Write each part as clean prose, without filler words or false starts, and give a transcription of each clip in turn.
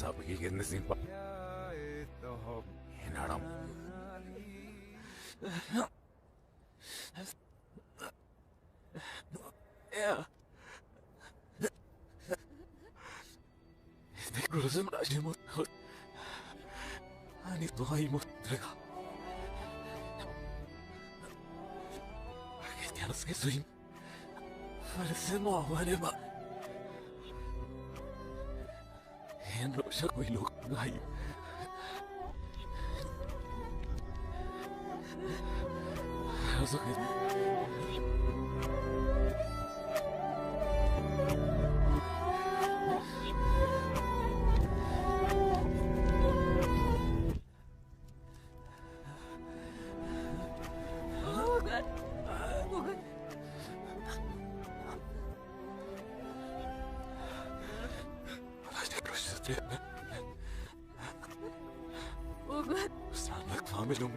sabe que es sin en aram. Este cruce me hacemos ani tu hay mostrega. Que te harás que soy parecemos a Vanema. En lo saco y lo hay. Eso que Selamat kami dong.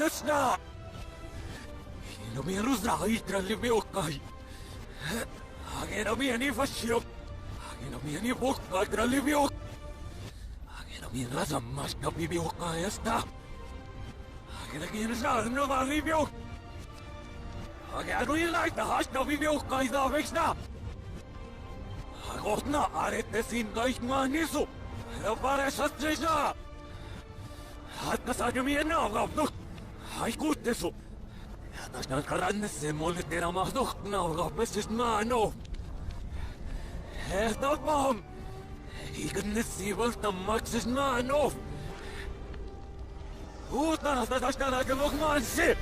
Nashna! No mi ruzna hitra li mi okai. Agena mi ani fashio. Agena mi ani bokka tra li mi ok. Agena mi razam mas na bi mi okai sta. Agena ki razam no va li mi ok. Agena no like the hash na bi mi okai da vexna. Agotna arete sin gaich manisu. No pare satrija. Hatta sa mi na gabdu. Ai kuutesu. Nästan karannesse mulle tehdä mahdollista pestis maano. Ehtä mahom. Ikännesi valta maksis maano. Uutana tästä näkemok maansi.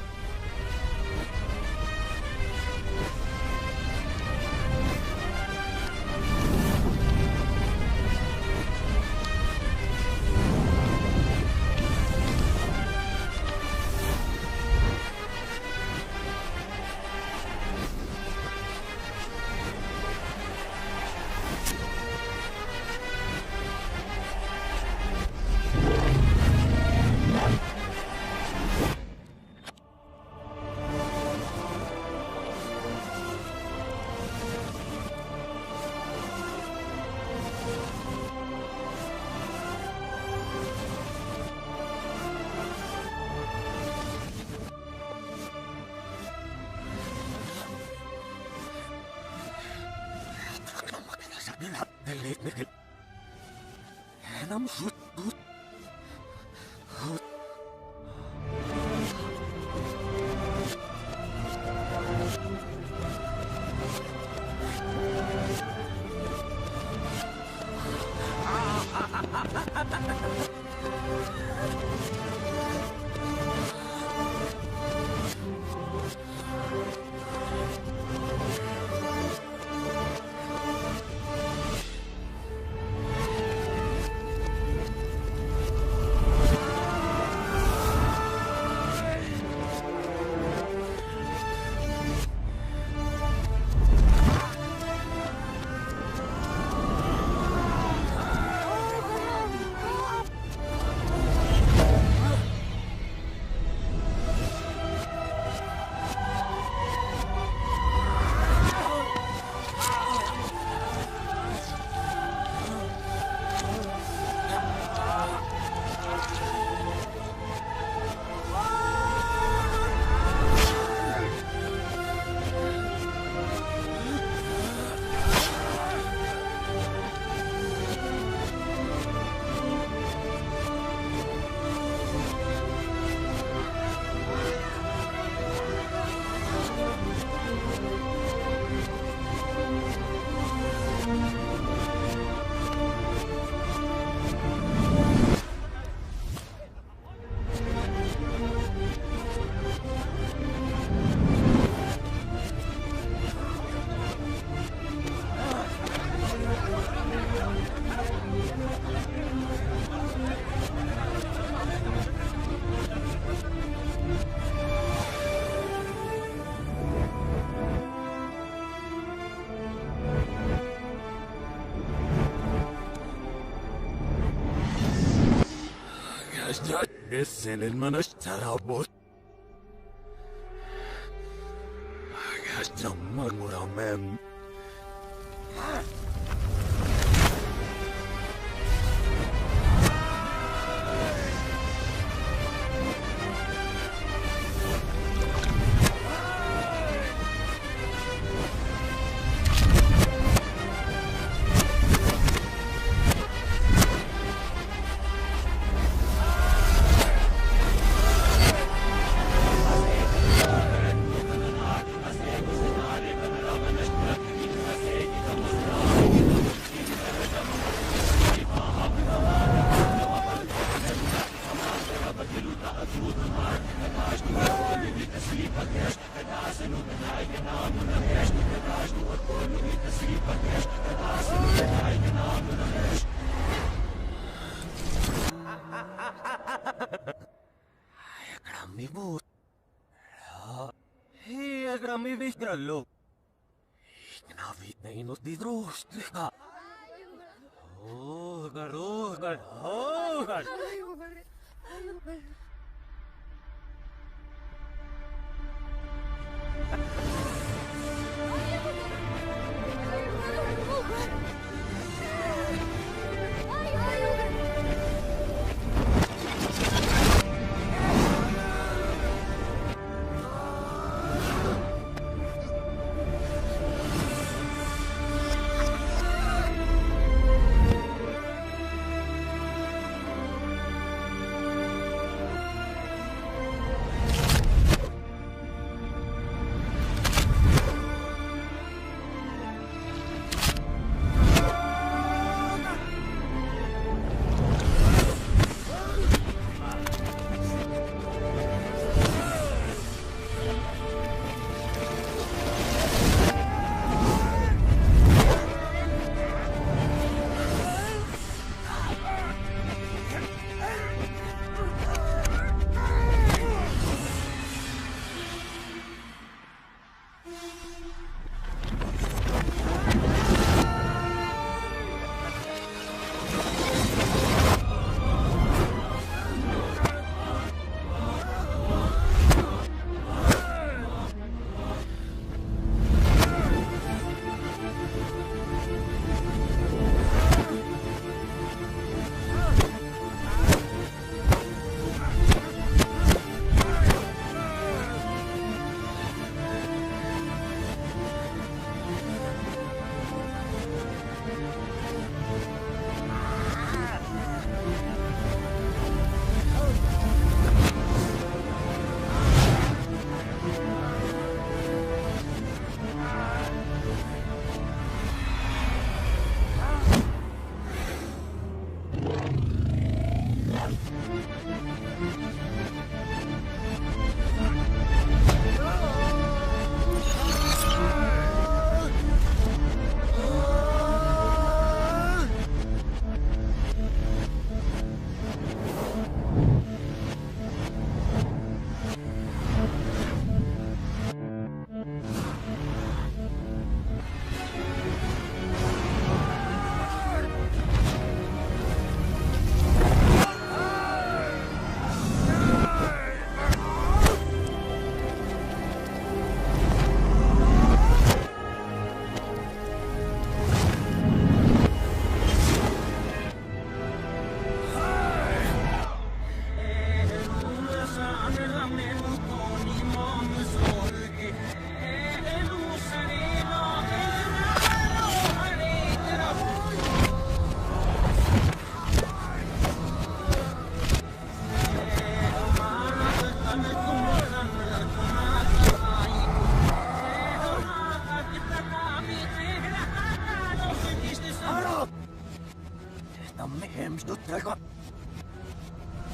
Enam hut. Listen in manashtarabot. Agajamman muramem. Grallo. Knavit na inot di dros. Hogar.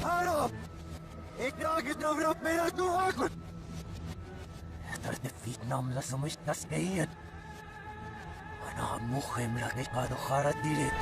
Arab! Ik draag het over op mij naartoe haken! Er de Vietnam la sumishta skayet. Ana mukhim la kishkado kharat dilit.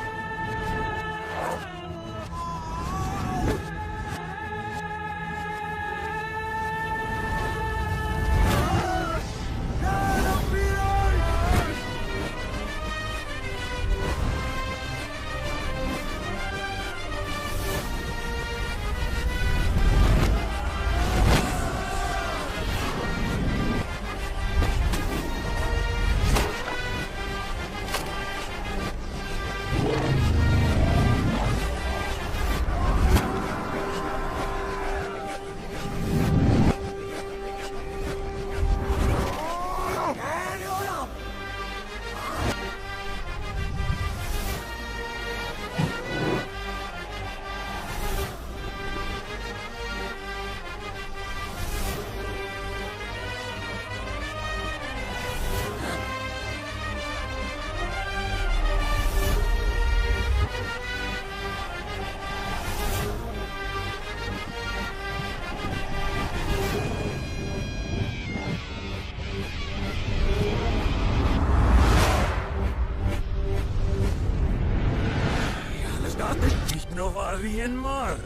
Myanmar.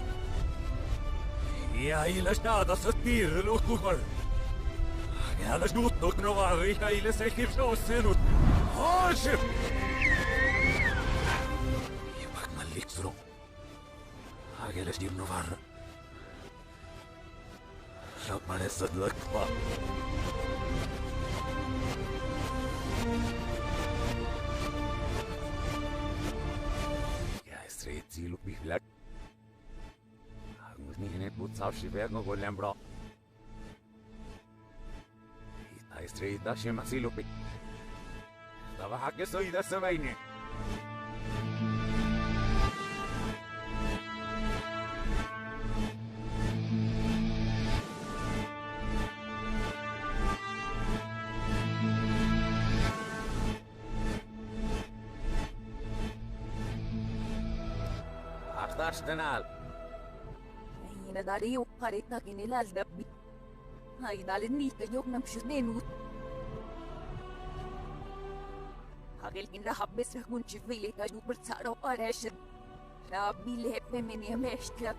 Ja ile stada sa tirre lukkuhar. Hagela juttuk novari ja ile sekip sosenut. Haasip! Jebak malliksro. Hagela stir novar. Rapmane sadlakpa. Street lupi vlak. Agus nie putzaf și vergo golem bro. Ita street da și masi lupi. Dava hakke soi da samaine. Arsenal. Ina dari o parit na kinilal dabi. Ay dalin ni kayo nam shusnenu. Hagel kinra habbes rakun chivili kayo bersaro arashin. Rabbi lepe meni ameshtlak.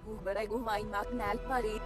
Uberay gumay maknal parit.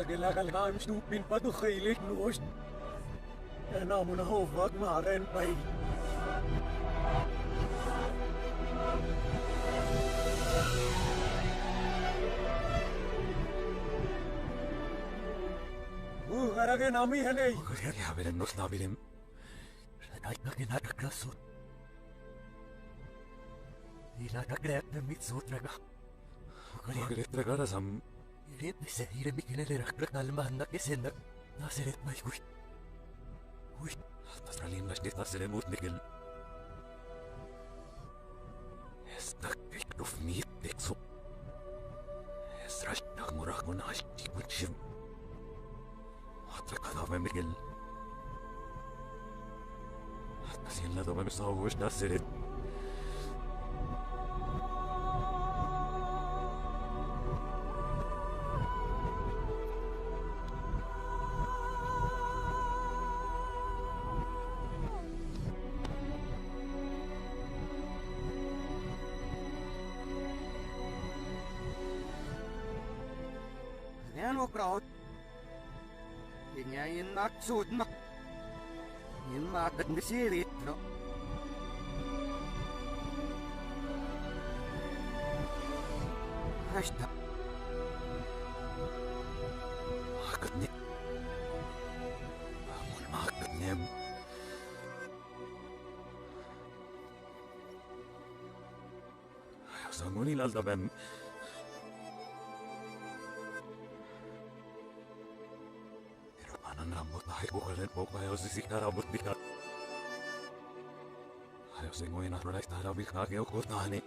Hagelagal gaan snoepin pa to khailik noos. En amo na hovak maren pai. Harage nami hanay. Ja bilen nos na bilen. Sanay na kinakaklasot. Ila kagrep na mitsutraga. Kare tragara sam. Rit se hire mikine le rakrak nalmahna kesenak. Nasiret may kuy. Uy, Tasralim na shtit tasremut nikil. Estak ikuf mit tekso. Esrash tak murak munash tikuchim. Atrakada me mikil. Nasin la doma misawish nasiret. Ano crowd? Ganyan yung naksud na. Yung matag na sirit, no? Hasta. Makat ni. Amul makat nem. Ayaw sa ngunil aldaben. Rambut tayo bukalan po kayo si karabot bikat. Ayaw sa ngayon na ronay tarabik na kayo kutani.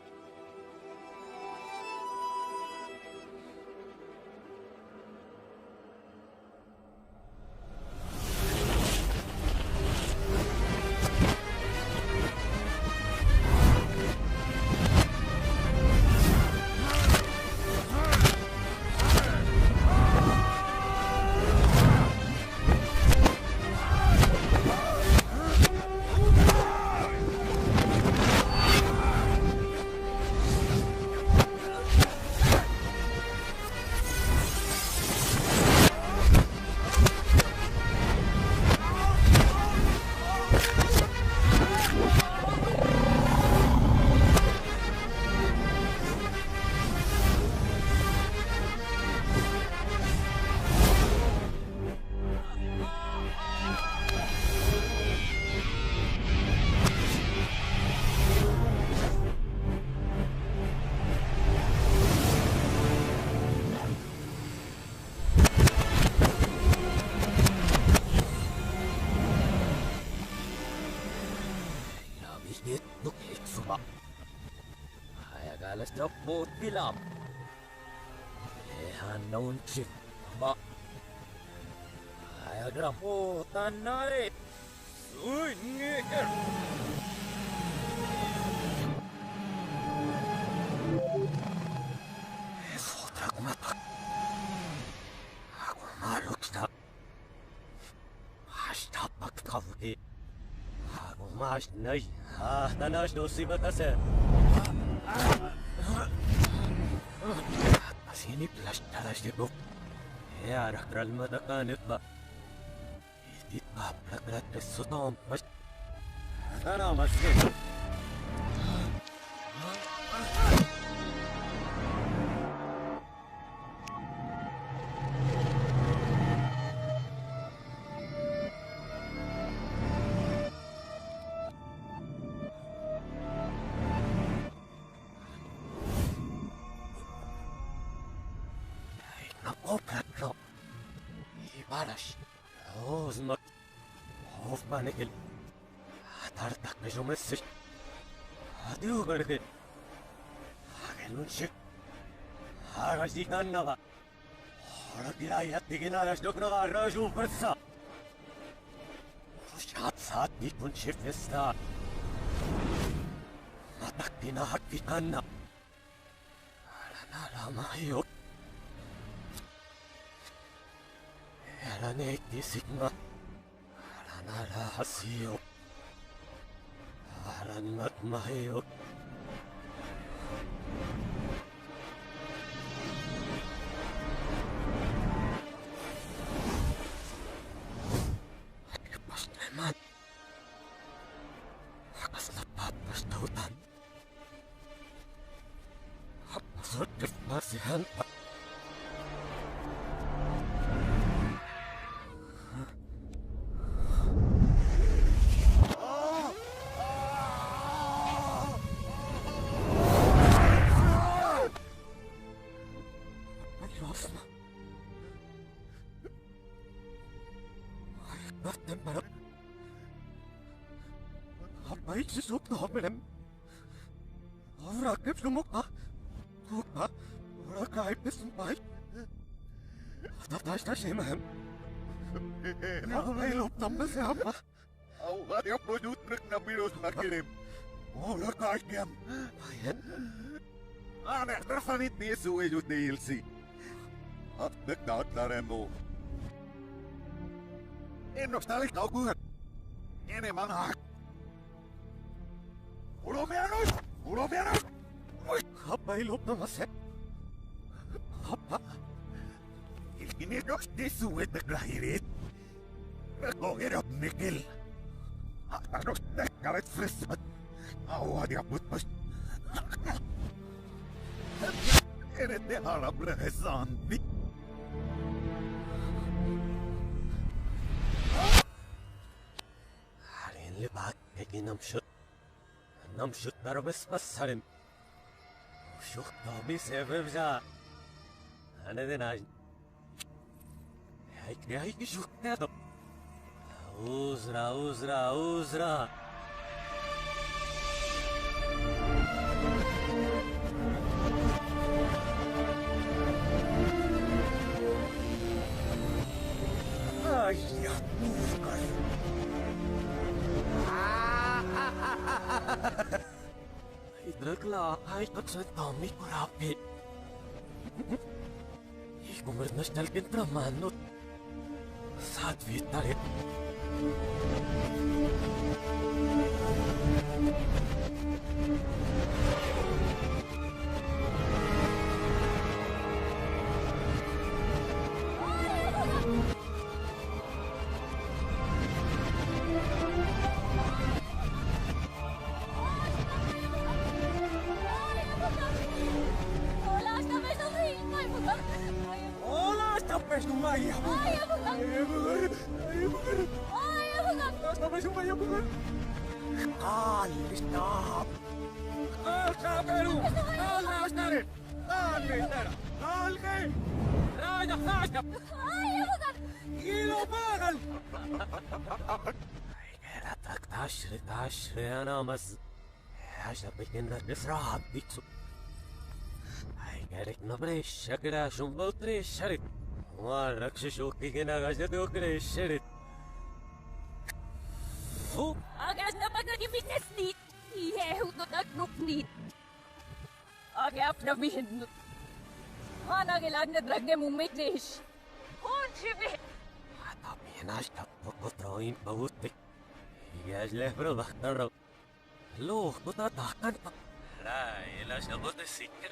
Sabot kilam. Ehanon chip ba. Ayagrapo tanare. Uy, ngeher. Sotrak matak. Aku maluk tak. Hasta pagkavuhi. Aku mas nay. Tanas dosi batase. Sini plus talas dito. Arah kral matakanit ba? Hindi pa plagrat pesutom. Ano mas dito? Ibarash, Ozmak, Hofmanigel, Tartak Mejomesis, Adugargel, Hagelunchik, Harazikanava, Horakilayat Tiginaras Doknava Raju Persa, Shatsat Nikunchifesta, Matakina Hakikana, Alanalamayo. Alane Sigma Alanara Hasio Alan Matmayo Pasteman Hakas na papastautan Hapasot masihan pa Baik sesuk no belem. Avrak hep lumukta. Lumukta. Avrak kayıp desin bay. Taşta şey mi hem? Avray luptan be ama. Avray yok bu yutruk na virus makilim. Avrak kayıp. Bayan. Ana trafanit niye suyu değilsi. Attık dağıtlarım bu. En nostalik kalkuhan. Ene manhak. Ulomeanos! Ulomeanos! Hapa iloptamase. Hapa. Ilkinirnos desuet nagrahirit. Nagongirap nikil. Hatanos nagkaret frisat. Awa di aputmas. Eres de harap rehesanti. Harin libat eginamşut. Namşut darabes pasarım. Şuh tabi sebebza. Anadın aj. Hayki şuh ne to? Uzra. Ay ya, ufkar. Idrakla ay katsa tami kurapi. Ikumirnas nalkin tramanot. Sadvit tarit. Sumaya. Sumaya bukan. Stop. Stop Peru. Stop. Raja. Gilo bagal. Era taşre ana mas. Haşa pekin da desra diksu. Gerek na brescia grașul un băutreșarit. Oară și șochi gina gaja de o creșerit. Fu, Agas na magagimites nit. Ihehu to nagnup nit. Agap na bihin. Mana gelag na drag na mumitis. Honchibi. hata pienaş tappo troin bautti. Igas lehbro bahtaro. Loh, kuta tahkan pa. Lai, la sabot de sikir.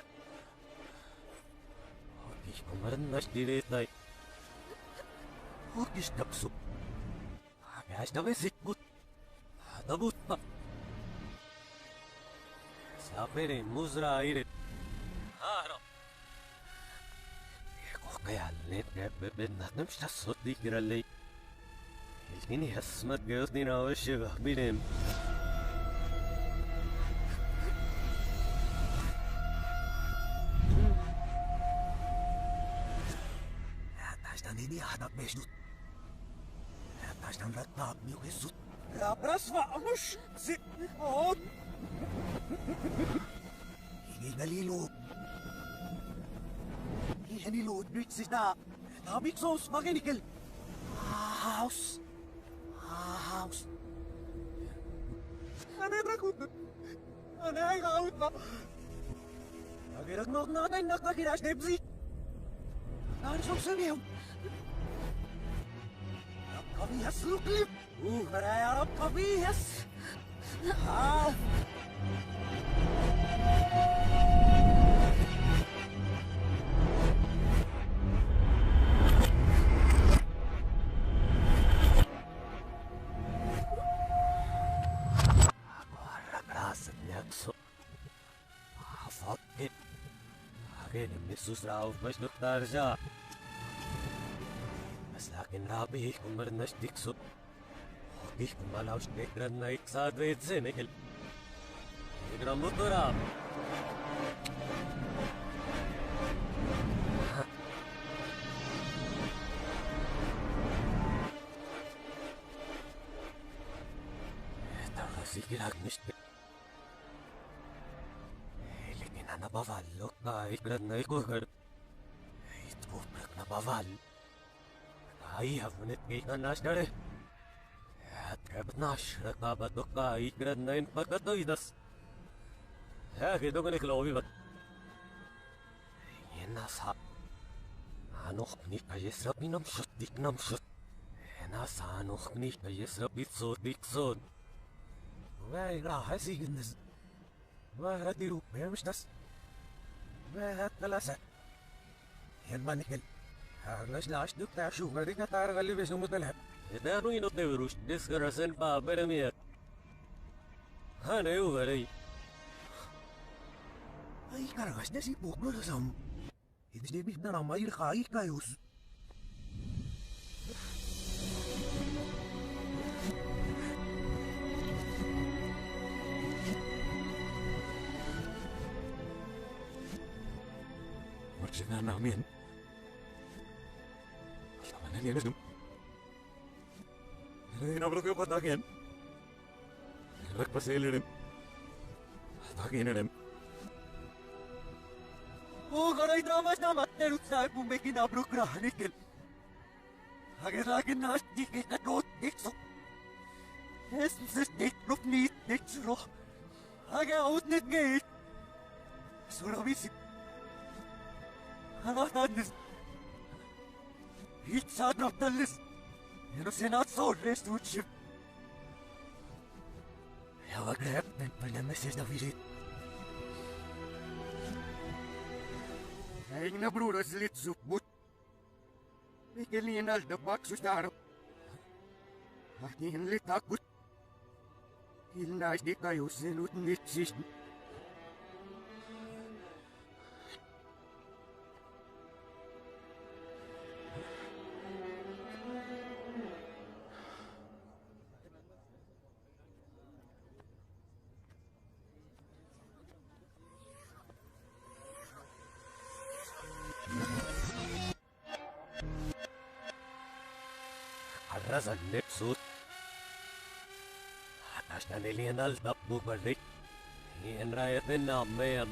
Hokiş kumarın naş diretay. Hokiş tapsu. Agas na vesikut. Hata butpa. Sapere muzra airet. Haro. Kaya let ben natım ştasot dikiraley. İlkini hasmat gözdin avşıgah bilim. Taştan ini hadap mesut. Taştan ratap mesut. Labras vamos. Sit. Oh. Ini dalilo. Ini lo bitsis na. Nabik sos magenikel. House. House. Ana takut. Ana gaut na. Agerak nok natin nakakirash nebzi. Naan sok sabiyo. Kapkabihas luklip. Maraya kapkabihas. Ah. Fakir. Akhirnya Yesus rauf masuk tarja. Maslakin rabi kumarnas diksut. Hoki kumalaus dekran naik sadret senekil. Igram muturam. Sikir agnistik. Nabavallo ka ikran na ikuhar. Ito prak nabaval. Ay havnet kay kanasdare. At kabat nasra ka bato ka ikran na in pagkatoidas. Kito ka niklobi bat. Yan nasa. Anok ni kayesrap inamsot diknamsot. Nasa anok ni kayesrap itsot diksot. Wij raha sigendes. Waar die roep, hermstas. Waar kalasa. Yan manikel. Harlas laas duk ta sugar dik na taragali beso mo talap. Ito inot na virus, diskarasan pa, pero miyak. Ano yung garay? Ay karagas na si Puklo sa sam. Hindi siya na ramay kai kayos. Marchina namin. Tama na liyan na dum. Hinabro ko patakin. Nagpasili rin. Patakin na rin. Oh, karay dramas na materut sa kung may kinabrok na hanikel. Hagirakin na astikit na kot dikso. Esses dikrop nit diksro. Hagaut nit gait. Surabisip. Hanatadnis. Hiç sadraptallis. Yano senat sorres tutşip. Yava grep men panameses na visit. Ay na bruras lit supbut. Mikilinal da baksustarap. Akin lit akut. Ilnas di kayo sinut nitsis. Arrasan nipsut. Atas na nilian al tapbu balik. Iyan rayatin na mayan.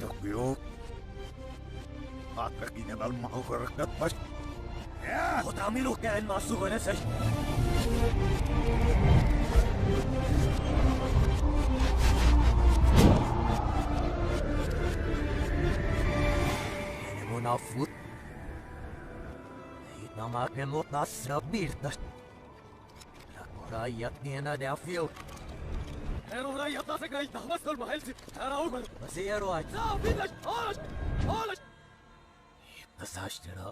Tokyo. Atrakin ang almahukar at pas. Kutami lukain masuko na sa... Hindi mo na foot. Hit na makimot na sa birtas. Rayat niya na defil. Pero rayat na sa kahit tamas kol mahalsi. Araw man. Masiyaro ay. Sa bilas! Oras! Oras! Nasashtra.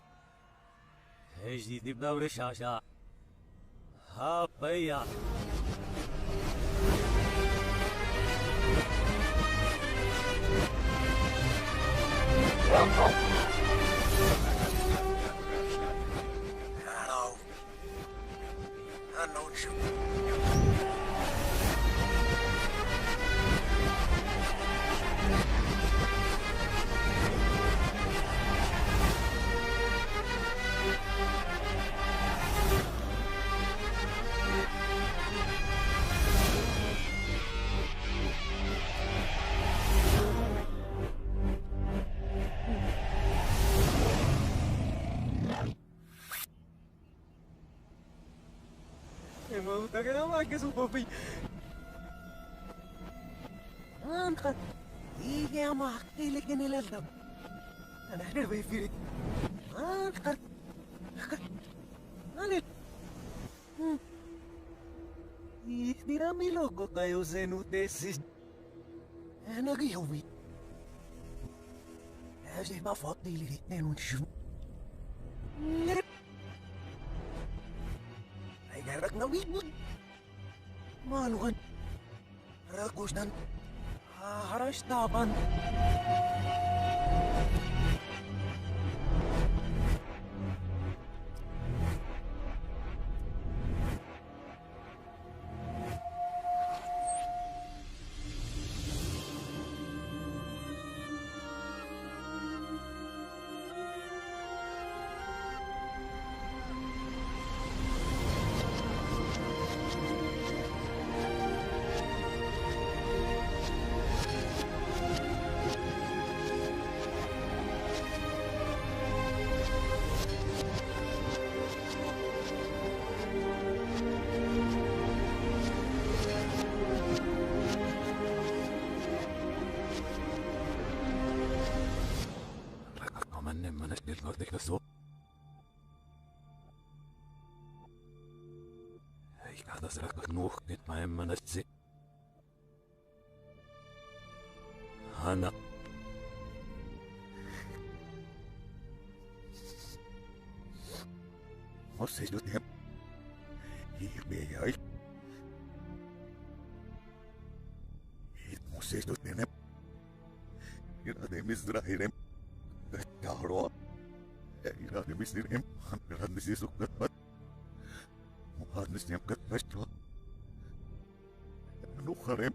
Hejdi dibna vrishasha. Ha paya. Araw. Ano siya? Emang tak kena makan sumpah pi. Angkat. Iya mak, ilik ini lelam. Anak ada wifi. Angkat. Angkat. Istirami logo kayo zenutesis. Nag-iuwi. Kasi mafot nililit na yung shoe. Narak na wibod. Maluhan. Ragos nan. Haras taban. So. Ich kann das genug mit meinem Mann. Hanna. Você do tempo. E bem aí. E você do tempo. İrademiz rahirem. Taro. İrademiz rahirem. İrademiz sukatmat. Muhadnis yamkat başto. Nukharem.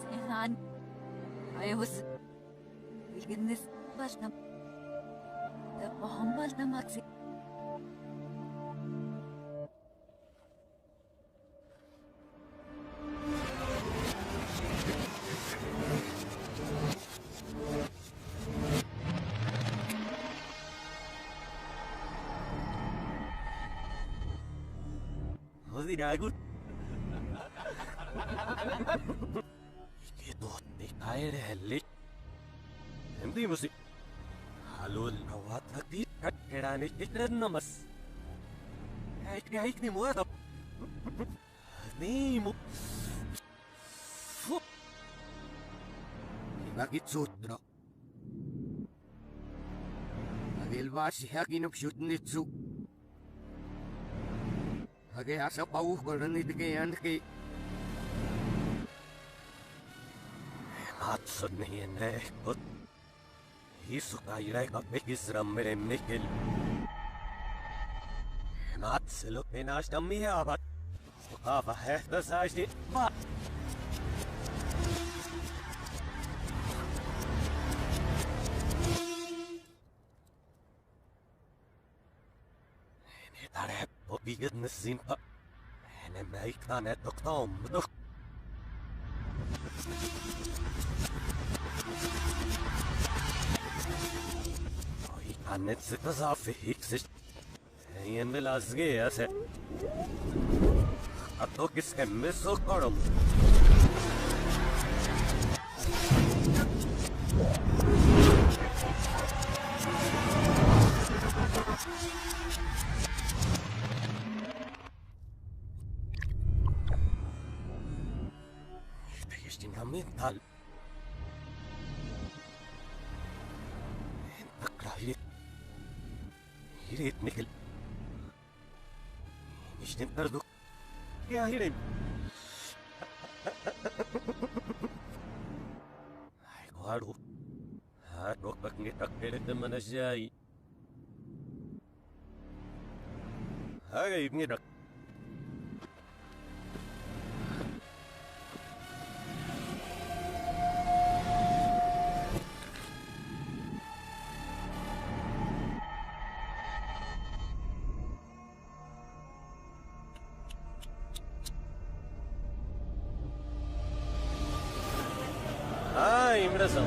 Sehan, ayos. Ilginis bas na. Napahambal na magsi. Hodi ragut. Aire helli. Hindi mo si halul rawat nagdi kerane itren namas. Kahit ni mo atap. Ni mo. Nagitsut na. Agilwa siya kinupsut nitsu. Agay asa pauh ko rin itigayan kay Matsun hine kot Hisukairai kapekisram mere mikil Matsuluk minashtam miyabat Sukava hehta sajdi mat Hene tarep popigid nisimpa Hene meikane doktom duk Annetsi tasafi hiksish. Yen bilazgi ase. Atto kiskemme sokaram. Değiştin mental. Takrahli. Hirit nikil. İşte perduk. Ya hirim. Ay kuharu. Ha rokbak ngitak pirit manajay. Ay ngitak. Ay, impressão.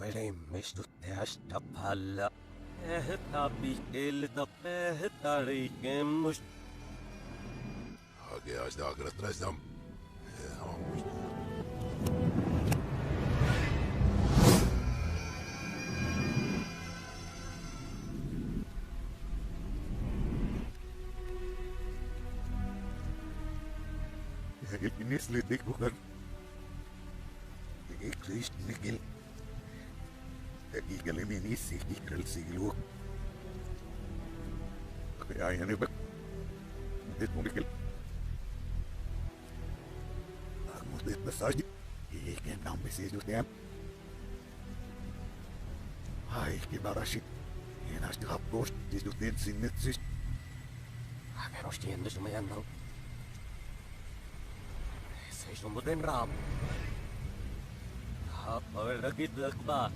Veremmestu tästä palla. Tapikelta pähtarikemmus. Hakea sitä agretresta. Nisli tikkukan. Krist Nikil. Ikeli minissi ikrel silu. Ja yani bak. Dit Nikil. Aku dit besaj. Iken nam besidu dem. Hai kibarashi. Yenas di hapos didu den sinnetsis. Akeros tiendes mayanno. Sumuten ram. Apa lagi lekba?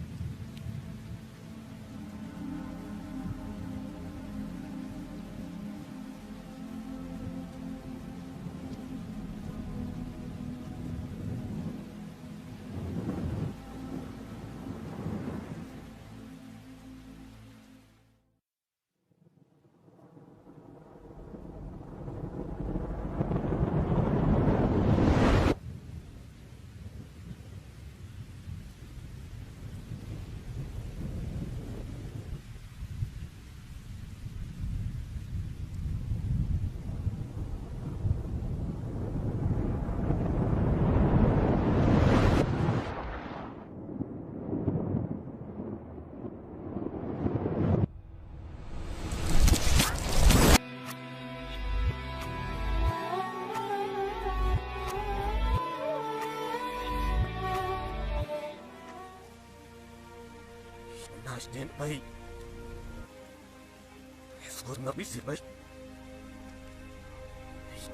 Stand by. Escort nabi sibay.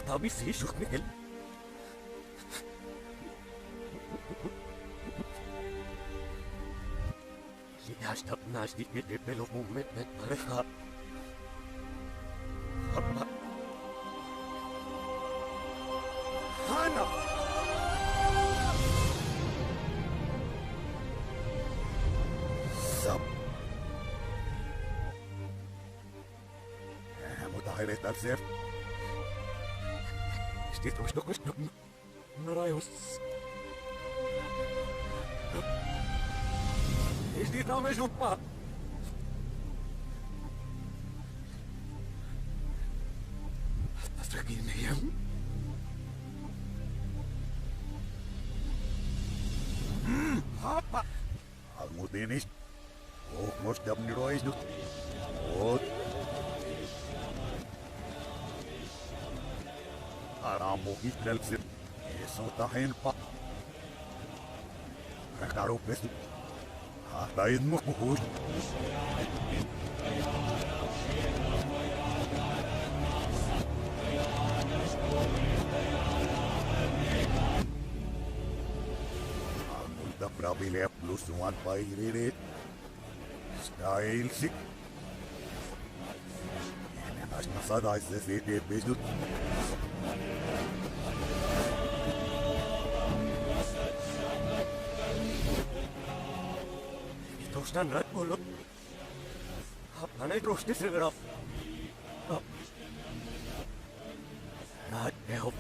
Nabi si Shukmil. Liastab nas di pelo moment met pareha. Hana. Mutahire tarzef. Steht euch doch nicht Narayos. Ist die Dame schon mal? Was vergehen hier? Papa! Almost nicht. Oh, muss der Mirois noch. Oh. Aramo Hitlerse. Eso tahin pa. Rakaro pesu. Hatayin mo kuhus. Amulta Brabile plus one by Rere. Style sick. As nasada is the city based. Stand right, Polo. And I trust this river up. Not help.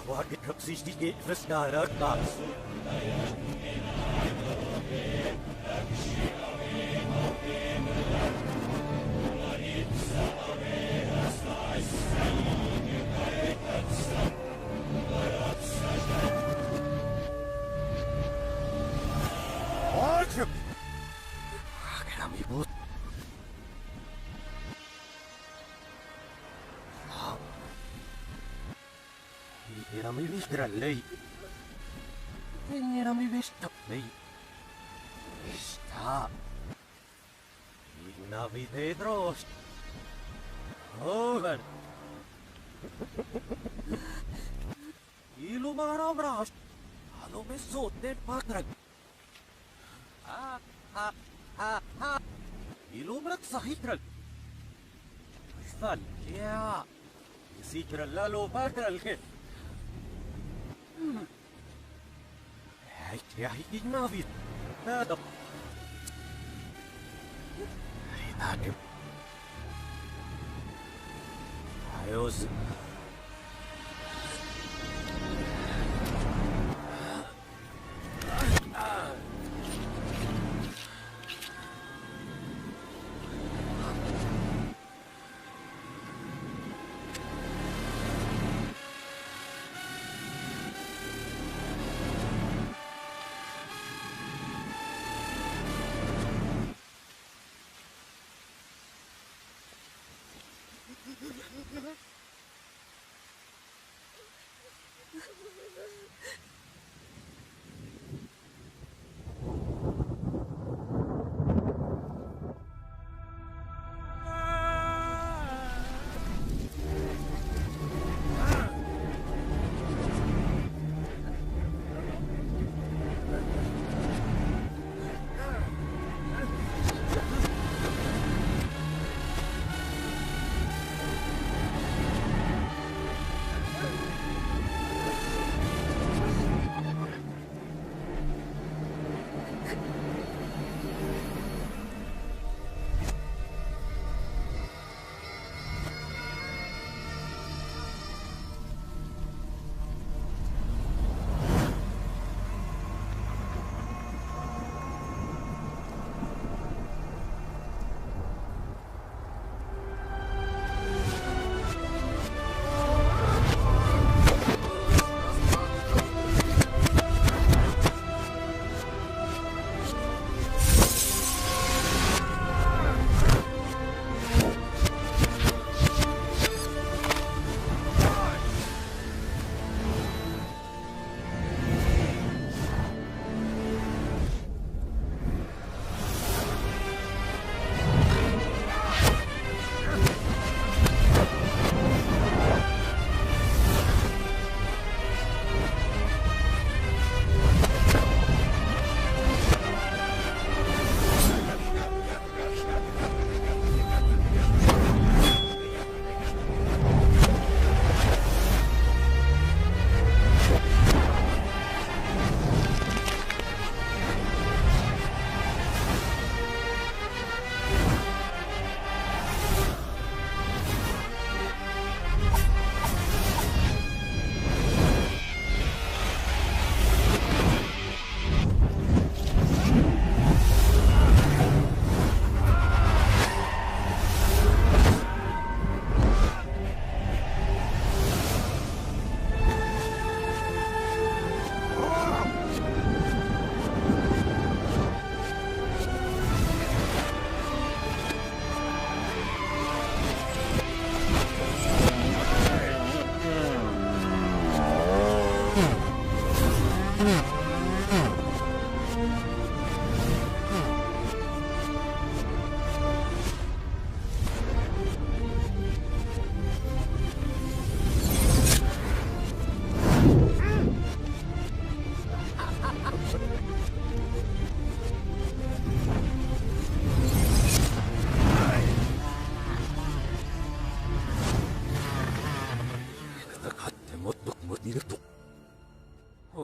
What it took 60 gate for Skyra class. Era mi vista lei. Era mi vista lei. Sta. Una vite drost. Over. Ilu mara brast. Alo me sote patrak. Ha. Ilu brak sahitrak. Fal. Ya. Sikra lalo patral ke. Ja, ik navi. Nada. Inanim. Ayos.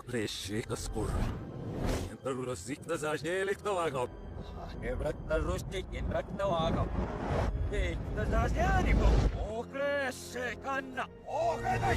Oklešīgas kur. Rosīta zažēlik tavāgam. Ebrat rustik inrak nawagam. Ekta zazianikum. Okleshe kanna. Okenay.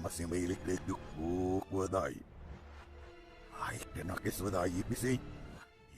masih milik dedukku wadai. Ai kena keswadai bisi.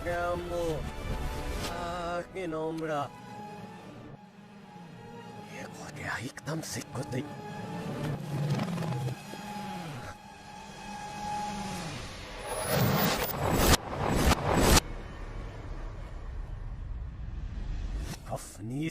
kamu akin ombra ego de ahí tam sikote afni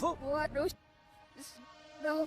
What roast? No,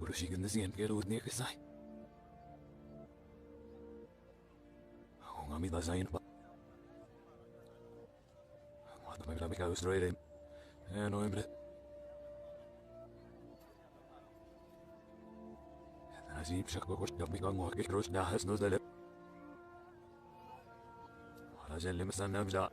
Kurushigan nasiyan pero udniya kisay. Ako nga midasayan pa. Mata maglabi ka Australia. Ano embre. Nasib siya ko kurs gabi kang wakil krus dahas no dalip. Wala dyan limasan na bila.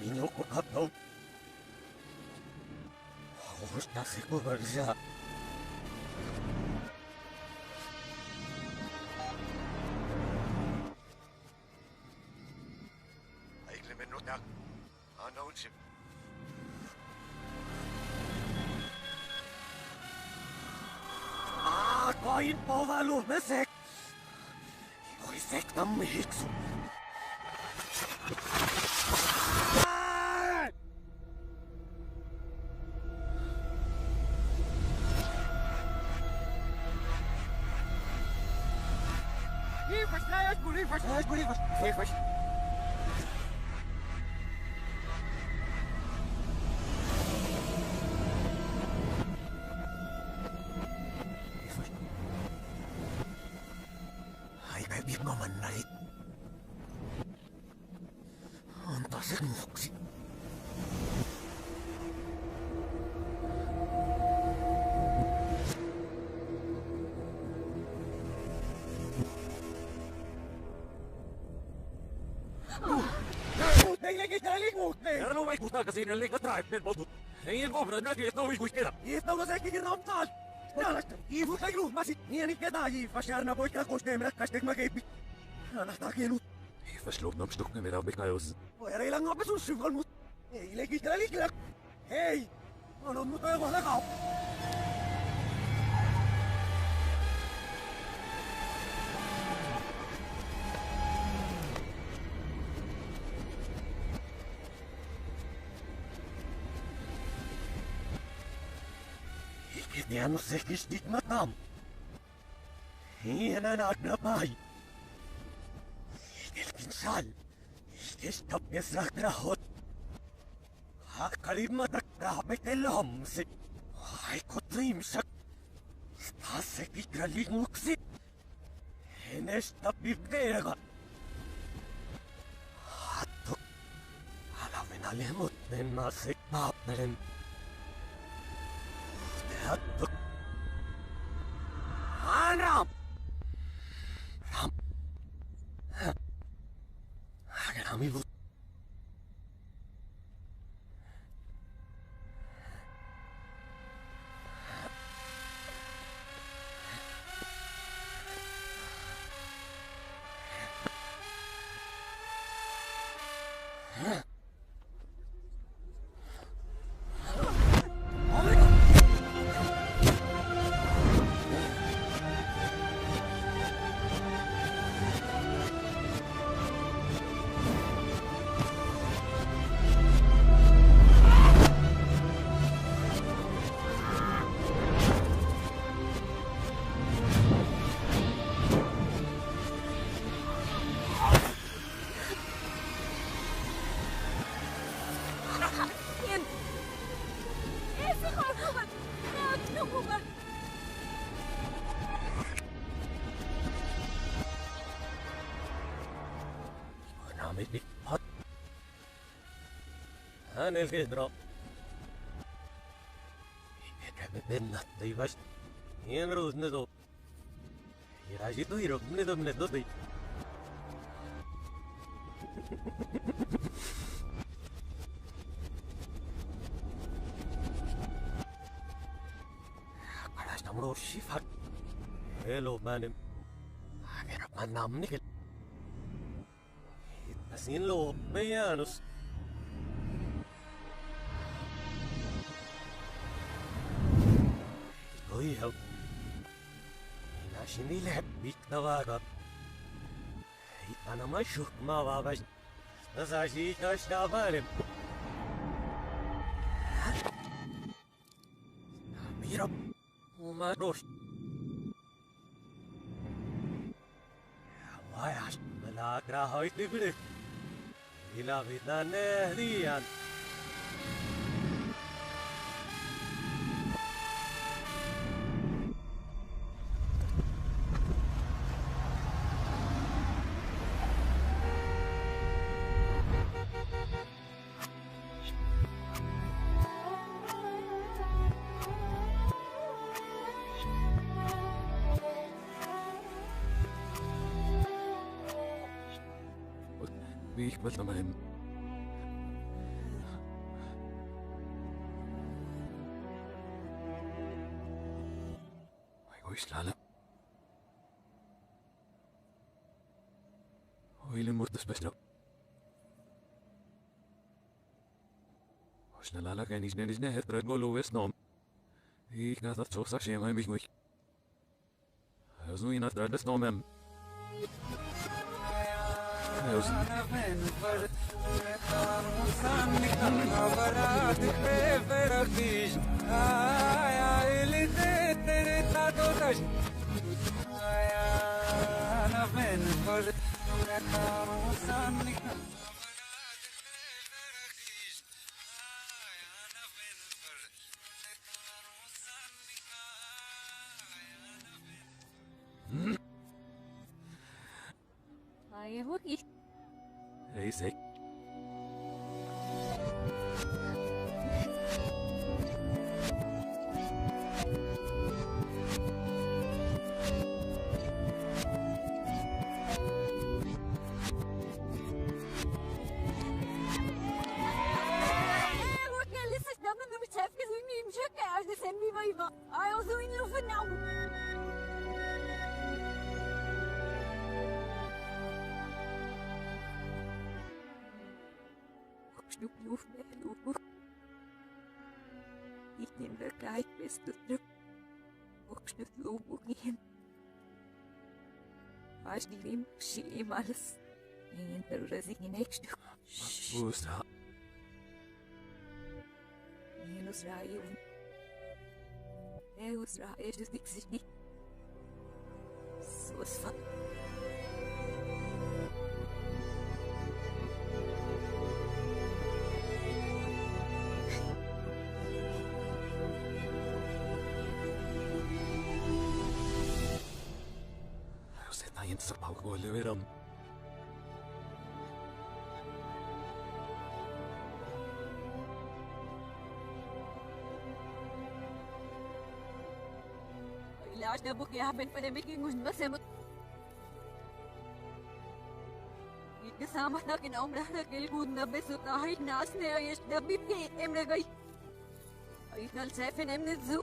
Minyo ko kapno. Gusta si ko berja. Ay klemenutak. Ano unsip? Koin povalu mesek. Koisek tam hiksu. Livers. Ay, kay mo man na it. Ang tasik mo kasi. Era vai custar kasi nalik na drive net bodu. Ngayon ko brad na kaya no wish keda. Ito ko sa kikiram tal. Nalas, ibu kayo masit. Niyan kita ay pasyar na boy ka koste mera kastek magaypi. Nalas ta kinu. Verslog nam stuk na mera bekayos. O era ilang nga pasun sifal mo. Ilagi tralik lak. Hey, ano mo tayo wala ka? Dia no sé qué estigma tam. Y en anagnapai. El kinsal. Esta pieza grahot. Hakalima takrapet el homse. Ay kotrim sak. Stase kikralig muksi. En esta pibdera. Hatok. Alamin alimot en masik paperen. Hatok. Ram. Ram. Rami bu. El que drop. Y que me venna de ibas. Y en los nedo. Y allí tu hiro, nedo. Para esta muro shifat. Hello manem. Agar manam nikel. Asin lo meyanos. Oihaw. Inashin ilahab bitnawagat. Ana mashuk mawabaj. Nasashi kashtabarim. Mirab. Umarosh. Wayash. Malakra hoy tibrik. Ila vidna nehdiyan. Wie ich mit meinem Huilin muutospesto. Osna lala käinis nelis nehet praegu luues noom. Iga ta tsosa šema mis muik. Zuina trades noomem. Ay, hoki. Ei se. Snoep met loop. Ik neem de kijk best de druk. Ook snuft loop ook niet in. Als die riem, zie je alles. En er is ik in een stuk. Pusta. En ons rijden. En ons rijden is dus niks niet. Zo is van. Ayan sa pagkuliwiram. इलाज न book यहाँ pen पने में की मुझ में से मत इतने सामान ना कि नाम रहना किल कूद न बे सुता है नाच ने आये डब्बी के एमने गई इतना सेफन एमने जू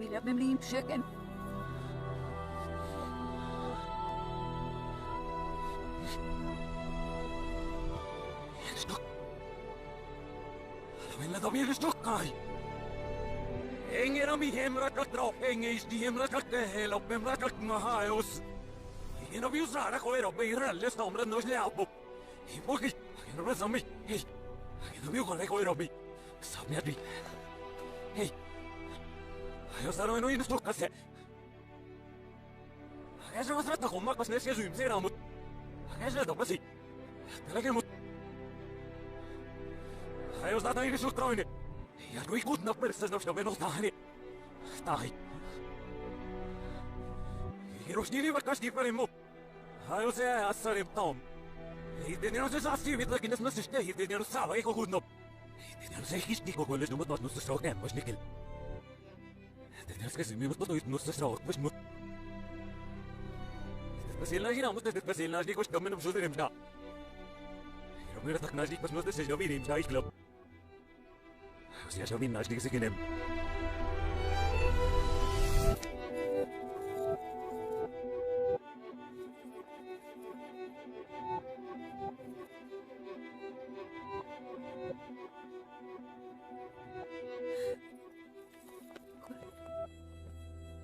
Bila bemlin försöken. Stock. Alla de är stockar. Ingen av mig hemrakat dra, ingen is de hemrakat det hela upp hemrakat mahajos. Ingen av oss rara kommer upp i rälles namnet nu släppo. I boki, ingen av oss mig. Hej. Ingen av oss kommer upp i. Samma Hej. Jag sa nog inte stocka sig. Jag ska vara trött komma på snäska zoom ser han. Jag ska då se. Det lägger mot. Jag ska ta in i sottroine. Jag tror inte att det är så nog stahni. Stahi. Jag rosnili var kanske för emot. Jag säger att så är tom. Det är nog så att vi vet att det måste stå hit det är nog så jag går nog. Det är nog så att det går nog mot något så stort än vad snikel. Det ska se mig mot något något så stort vad mot. Спасибо, я мот это спасибо, наш дикош домен в жодерем да. Я мира так наш дикош мот се жовирим да иклоп. Я жовин наш дикош генем.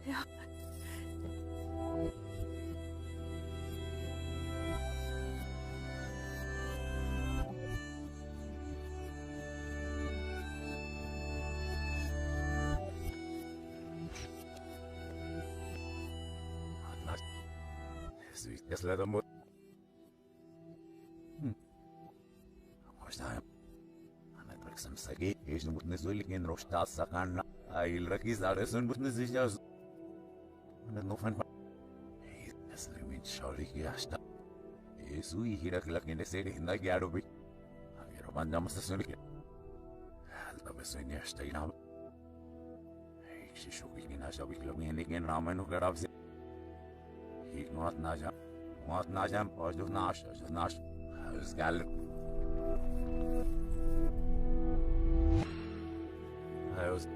Ja. Если это мот. Ostajem. Anak sam sagi, ești mutne zuligen roșta sakana. Ail rakizare sunt mutne ziceaz. Nu fan. Ei, taslimin șaurik yaşta. Sui hirak ne seri hinda gyaro bi. Agero bandam sasulik. Halda besoin yaşta inam. Ei, şişuk gina şabik login igen ramenu garabse. Hiç muat najam, ojduf naş. Özgel. Öz.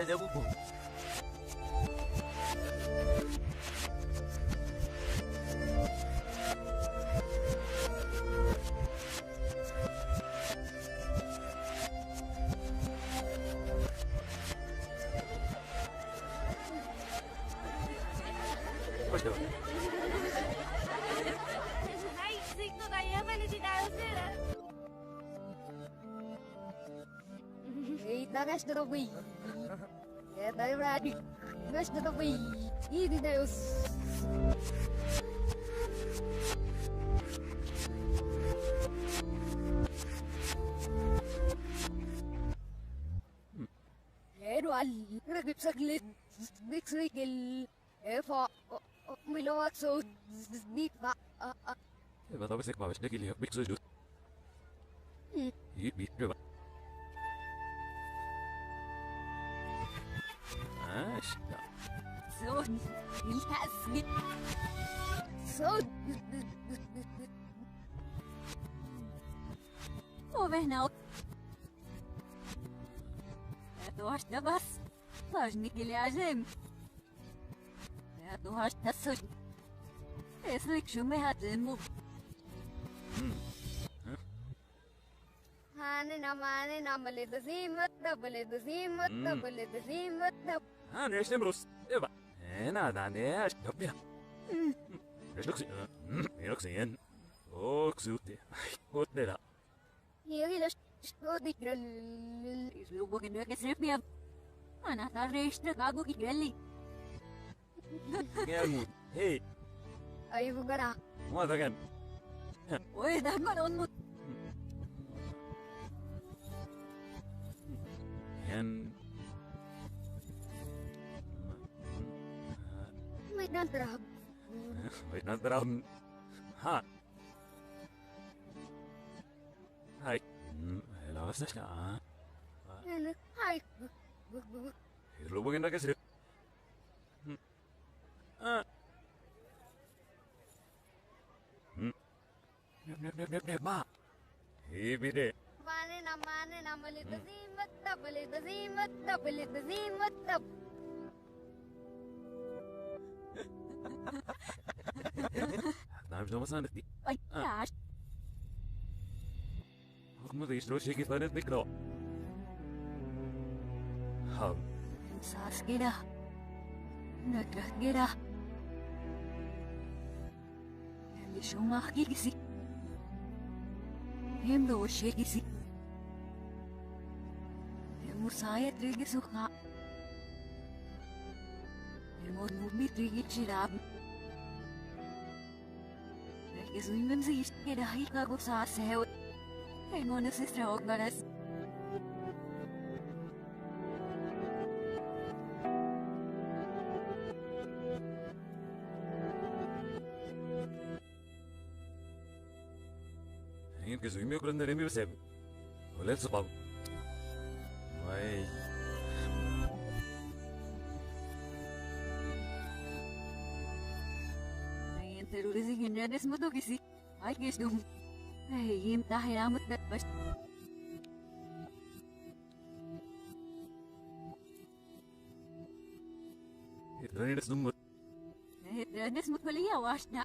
Ada buku. Resta do bem. É da verdade. Resta do bem. E de Deus. Quero ali. Regipsaglit. Dixrigil. Efa. Miloatso. Nipa. Vad har vi sett vad det gillar jag så just. Vi prövar. Ja. So. Yes. So. Overnaut. Du hast da was? Was nicht gelesen? Ja, du hast das so. Es liegt schon mehr im Mund. Mane namale the zimat, double the zimat, double the zimat. Nu är det brus. Det var. Nej, det är stopp. Det looks. Det looks igen. Och så det. Och det där. Jag vill stå dit gräll. Det skulle gå in och släppa mig. Ana tar resta gago ki grälli. Hej. Ay bugara. Vad igen? Oj, där går hon mot. En May nantrab. Wait, not that I'm hot. Hi. Hello, what's that? Hi. Hello, we're gonna get it. Nep, ma. Hey, be there. Mane namale the zimat, double the zimat, double the zimat, double. I'm so much Ay, gosh. Como diz, não chega para dentro do Saskira. Nagkakira. Hindi siya makikisi. Hindi ko siya kisi. Hindi mo saya trigis ka. Hindi mo numi trigis sirab. Gesundem sich der Heiler Gottes hält. Ein Mannes ist der Ognares. Inke so mir gründe mir selber. Und letzte Mal. Mei. Ein Terrorising in der Desmoto gesi. Ai gestum. Hey, im daher amut dat bas. Itrani das Nummer. Der Desmot Malia wasna.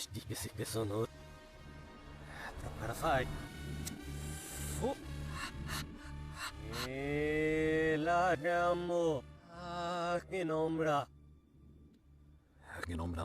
Ashti que se que sonó. Para fai. La llamo. Que nombra. Que nombra.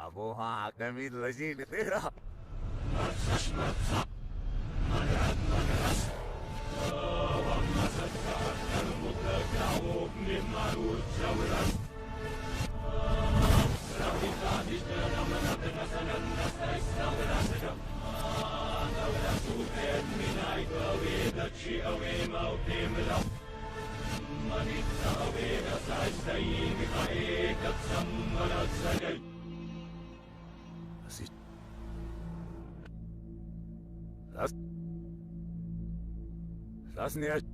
Babu ha kami lagi ni tera. Das nicht.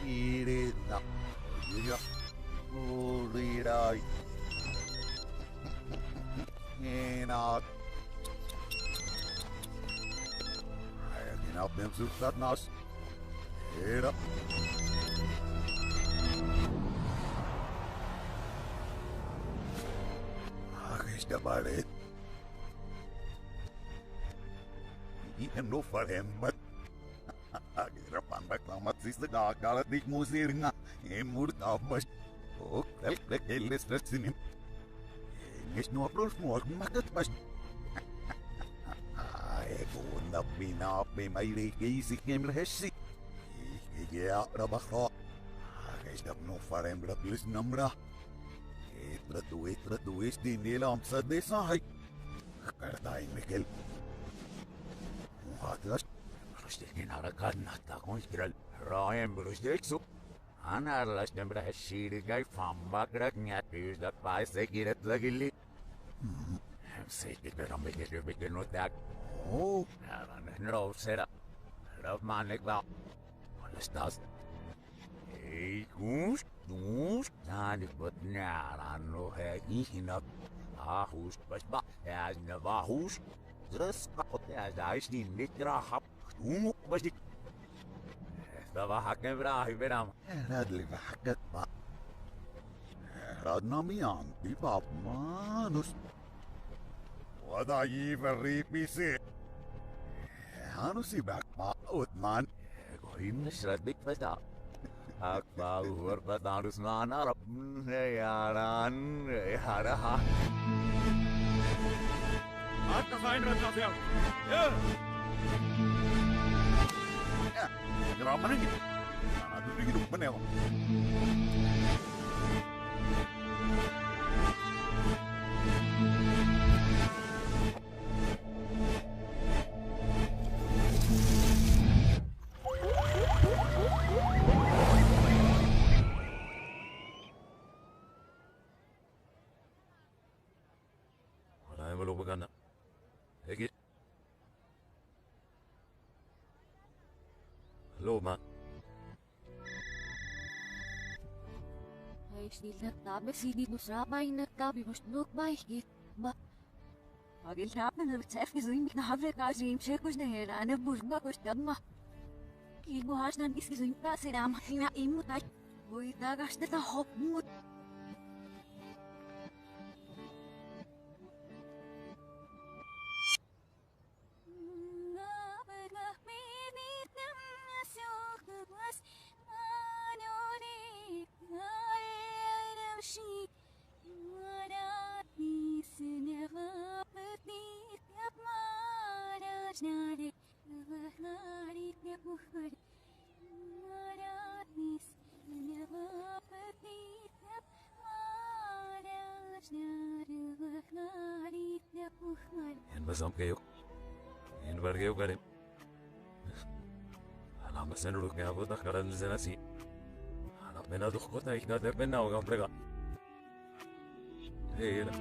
Irita. Iya. Ulirai. Enak. Ayo kinap dem susat nas. Era. Agis balik. Ini no faremmat. Agira pandak lamat sis gagalat dik musir nga. Emur tabas. Oh, kal keles sini. Ingis no apros mo makat pas. Ay, bunda pinapi may rikisik ng lehesi. Iya, rabakro. Agis no faremrat lis namra. Itra tuis din nila ang sa desahay. Kartay Mikel. Muhatlas. Rustin harakat na takong iskral. Ryan Brusdekso. Anarlas na brahashirigay fambakrak niya tuyos na paisikirat lagili. Sige ka na may notak. Oh. No, set up. Love manik ba? Alas tas. Hey, goose. Dus, nani wat nara no hegi hinap. Ahus pasba, as na bahus. Zres kapot as dais di nitra hap. Umuk basik. Stava hakken vraag beram. Radli hakat ba. Radna miyan di bab manus. Wada yiverri pisi. Hanusi bak ma utman. Gohim nasradik pasta. Akbar berpatarus mana Arab yaran yaraha. Akka fein ratnafya. Ya. Graman ini. Aduh ini hidup mana ya? Magana. Hegi. Hello, ma. Ay, sila tabi sidi musrabay na tabi musnuk baikit. Ba? Agil tabi na tsef kizuim na havre kazim shekush na hera na burga kush damma. Kigo hash na iskizuim pa siram hina imutay. Boy tagash na hop mut. Yan basam kayo. Yan bar kayo karim. Alam ba sen ruk ako ta karan zenasi. Alam mena dukh ko ta ikna der benna hoga prega. Hey na.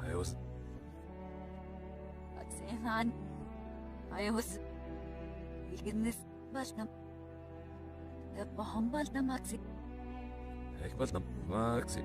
Ayos. Atsehan. Ayos. İlginiz başlam. Bahambal da maksi. Ekbal tam maksi.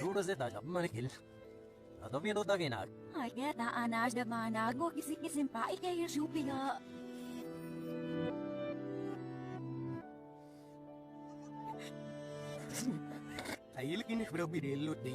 Duro se taja manikil. Ato bien otak enak. Ay, na anas da mana go kisi pa ikay supinga. Ayil kini bro bidelo di.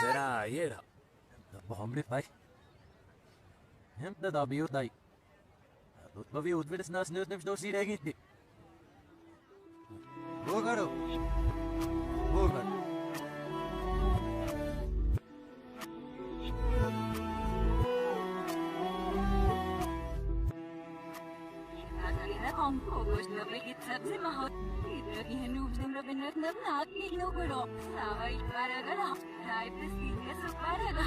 será era. Hombre, pai. Hem de da bio dai. Tot ma vi utvedes nas nös nem sto si regitti. Bogaro. Bogar. Om kogos na begit sabse mahot. Idagi hanub sim rabinat na nak nikno guro. Sawai paragala. Rai prestinya suparaga.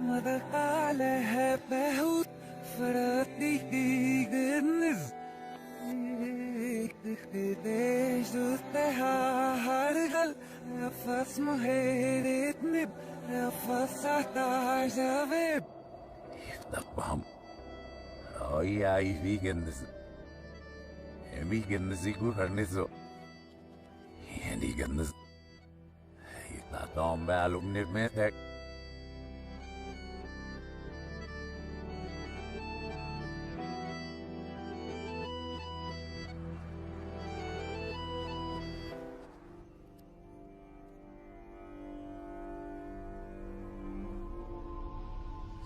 Madakale heb behut verdigenis. Deze te hargal, fas moherit nib, fas atajavib. Tapam. Ay ay veganız. Veganız ikurarnizo. Veganız. Tatam balum nibmetek.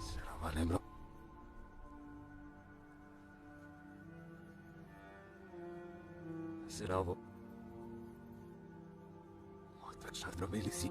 Selamünaleyküm. Seravo. Muhakkak şartlamelisi.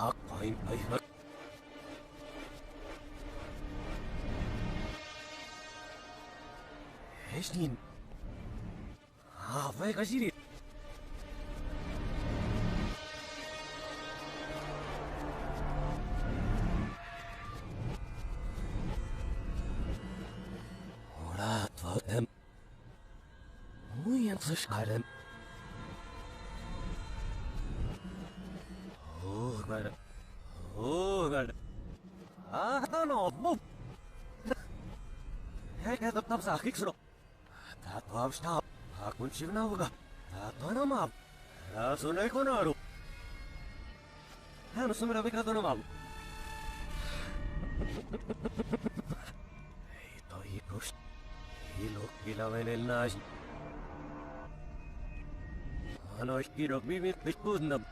Tak pain aynak. Hesnin. Vay gaziri. Ora tvatem. Uyan sıçkarım. God. No. Hej, to tam sakik sro. Tato avstap. Hakun shivnauga. Tato namab. Rasunay konaru. Hano sumira bika namab. Ito hikos. Hilok kilawen el nas. Ano iskirok bibit likudnam.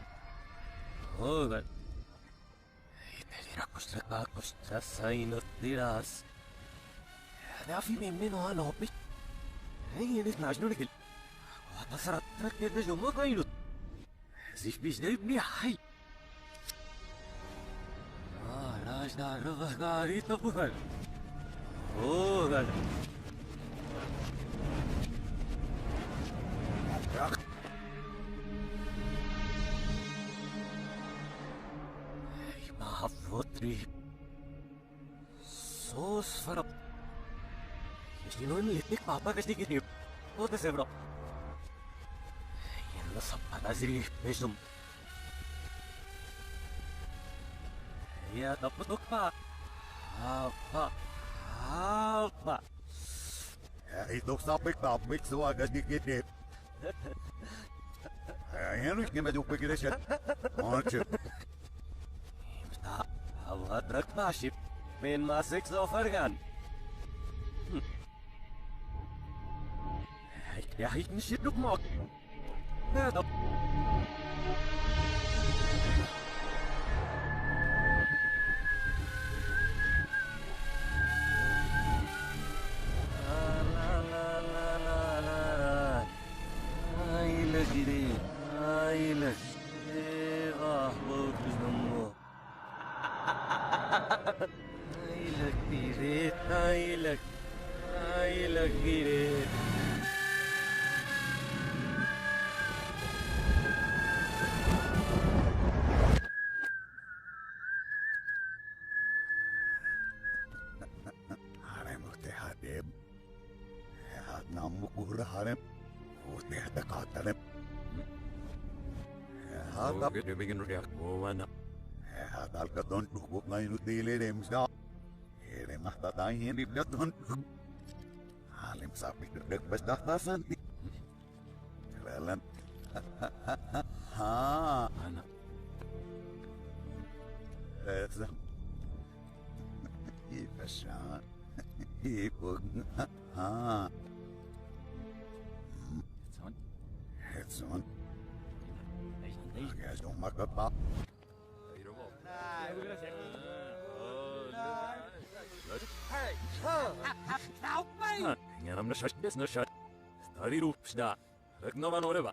Oh God. Rakos sainut tiras. Ada fi meno alopis. Hey, eres najnurikil. Atasarat trakede jomo kailut. Sich bis de bi hay. Rajda rovagari topukal. Oh God. Hafotri. Sos farap. Jeśli no nie tych papa kasi kinip. O te sebro. Yan na sapada siri besum. Ya taputok pa. Apa. Ito sapik tapik so agad dikit. Henrik nie medyo pagkirasyan. Monche. Awat rakmaship. Men masik so fargan. Ja, ik mis je nog maar. Ja, dat. La la la la la आई लगी रे harem uste hadem had namu gur harem uste hada katarem hada Oke, bikin rupiah. Oh, mana? hada alkadon tukuk ngayon utile remsa remah tatayin libdaton halim sapi deg bas dahtasan kelalan ha Mana? esa Ipashan Ipug ha Son. Hetson Guys don't muck up pop Ngeram na shot des na shot. Stari rupsda. Ragnavan oreva.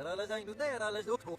era la zain nute era la doktor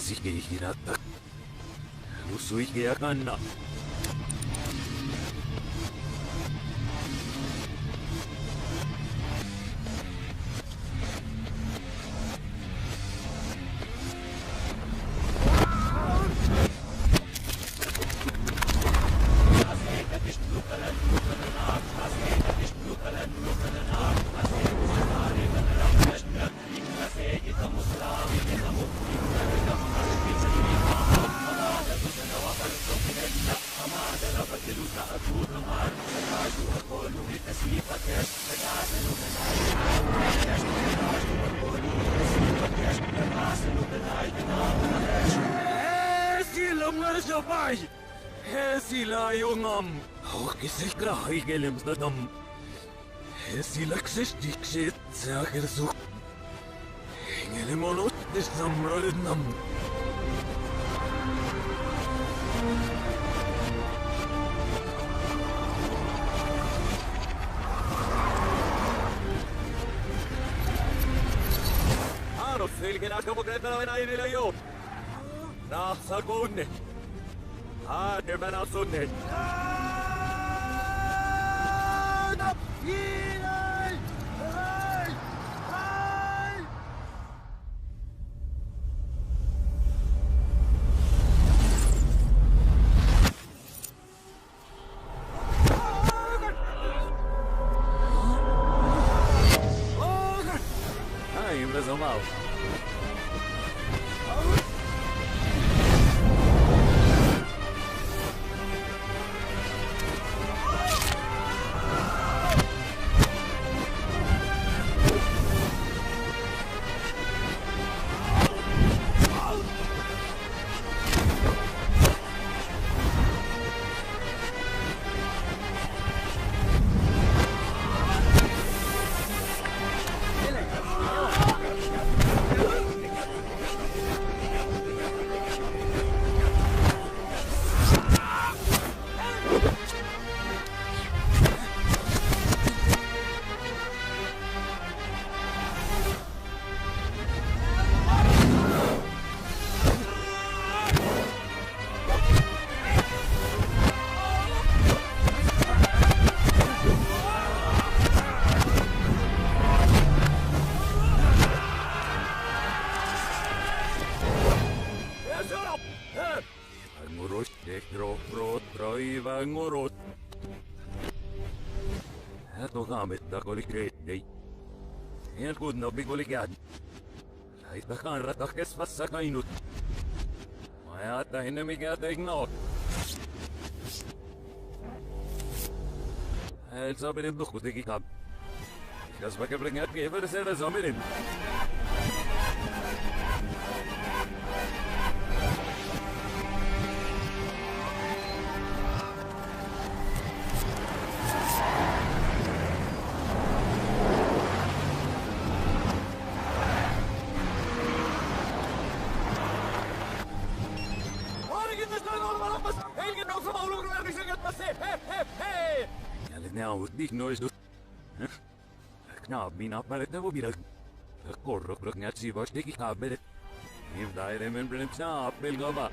Así que hirata. Usui que akana. Hesila jungam, hoogis kraai kelemstadam. Hesilaks istikset sakersuk. Hengelemonot samradnam. Arot selgen akapokretana venäjillä jo. Rahsa kunne. Hadi ben asunnet. Ai, impressão mal. Ngurut. Eto gamit na kolikret day. Yan kud na bigulikan. Aitakaan ratakesvassa kainut. Ajata hinne mikä tegnot. El saberin duhu teki kab. Kas bakka bringat gever sera saberin. Dik noise doet. Knaap, min af, maar het nou weer. Korrok, net zie wat ik ga bij het. If I remember him, snap, will go back.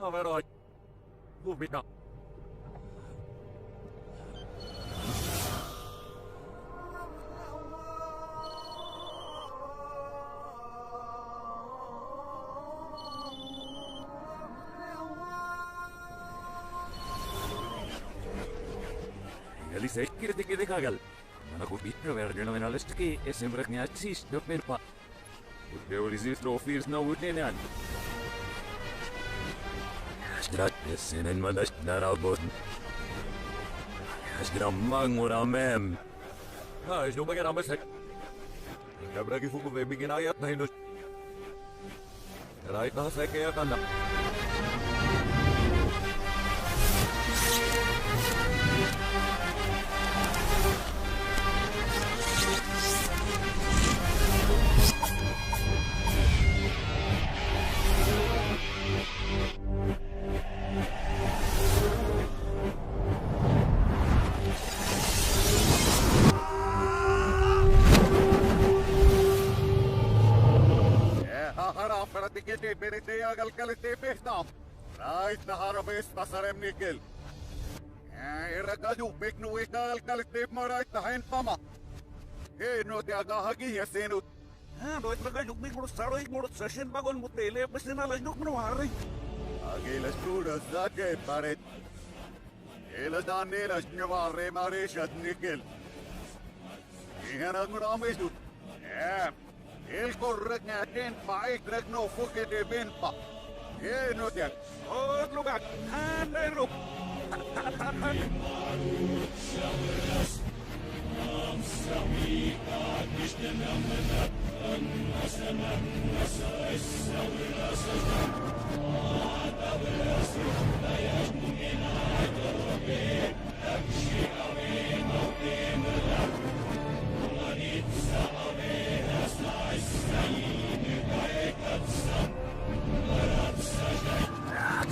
Averoj. Ubita. Eli sekkirti kiti kagal. Mana ku pitro vergeno venalestki esembrek neatsis dopmerpa. Det oli siis trofirs no utnenan. Strat senen manast narabot. Stramang uramem. Ha, is nummer ramesek. Kabraki fuku vebigin ayat na hinus. Right na sa kaya kana. Tiketi perite ja kalkalite pehtaam. Raita harvees pasarem nikel. Era kaju peknu eka kalkalite maraita hain pama. No te aga hagi ja senut. Noit mä kai nukmi kuulus saroi kuulus session pagon mut ei leepä sinä läs nukminu harri. Agilas kuudas sake paret. Elas daan nelas njavaare marishat nikel. Ihan angun amistut. El korrek näten paik rek no fuke de benpa. No te. Oot lukat. Hän ei luk.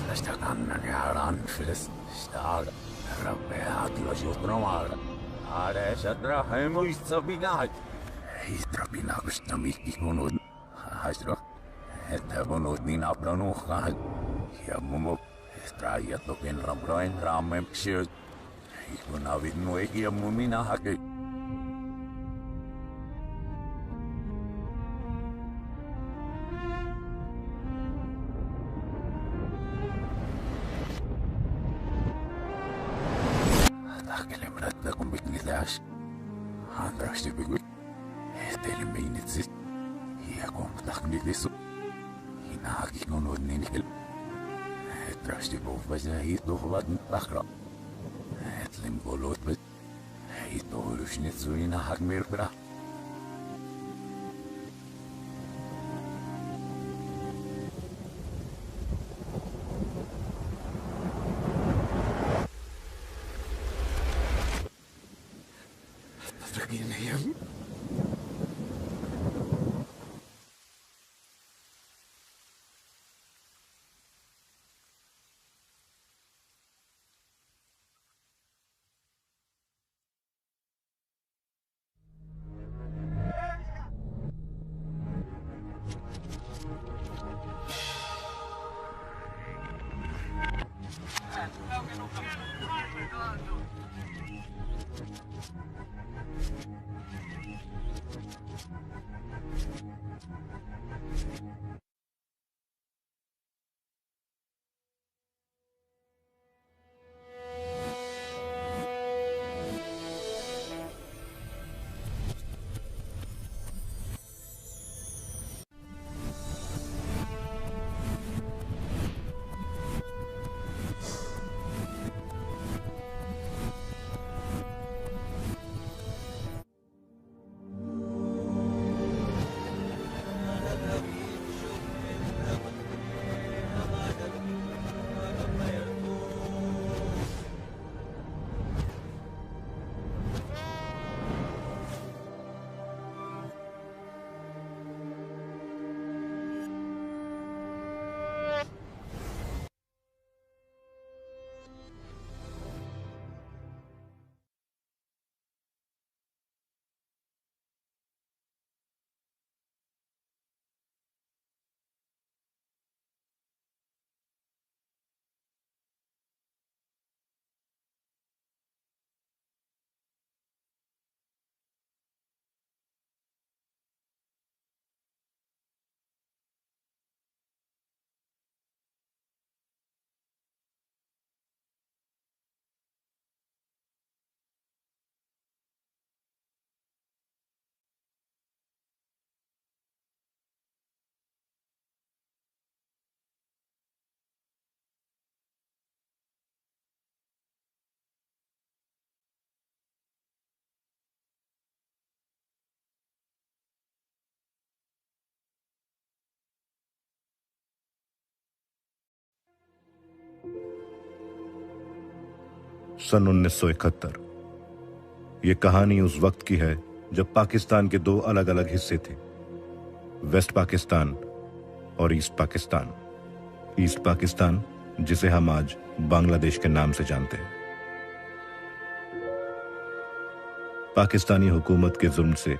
Tästä kannan ja ranfilles. Stag. Rabbe atlas jutnomaara. Adessa trahe muista pinat. Hitra pinakusta mikki kunut. Haistro. Että kunut niin aplanuhkaan. Ja mumu. Traia token rabroin ramen psyöt. Ikun avit nueki ja mumina hake. Andrasti pigu. Teille meinitsit. Ja komptak nikisu. Hinaki kunut ninikil. Trasti puhvas ja hiituhvat takra. Etlim polutvet. Hiituhulysnit suina hakmirpra. सन 1971। ये कहानी उस वक्त की है जब पाकिस्तान के दो अलग अलग हिस्से थे, वेस्ट पाकिस्तान और ईस्ट पाकिस्तान। ईस्ट पाकिस्तान जिसे हम आज बांग्लादेश के नाम से जानते हैं। पाकिस्तानी हुकूमत के जुल्म से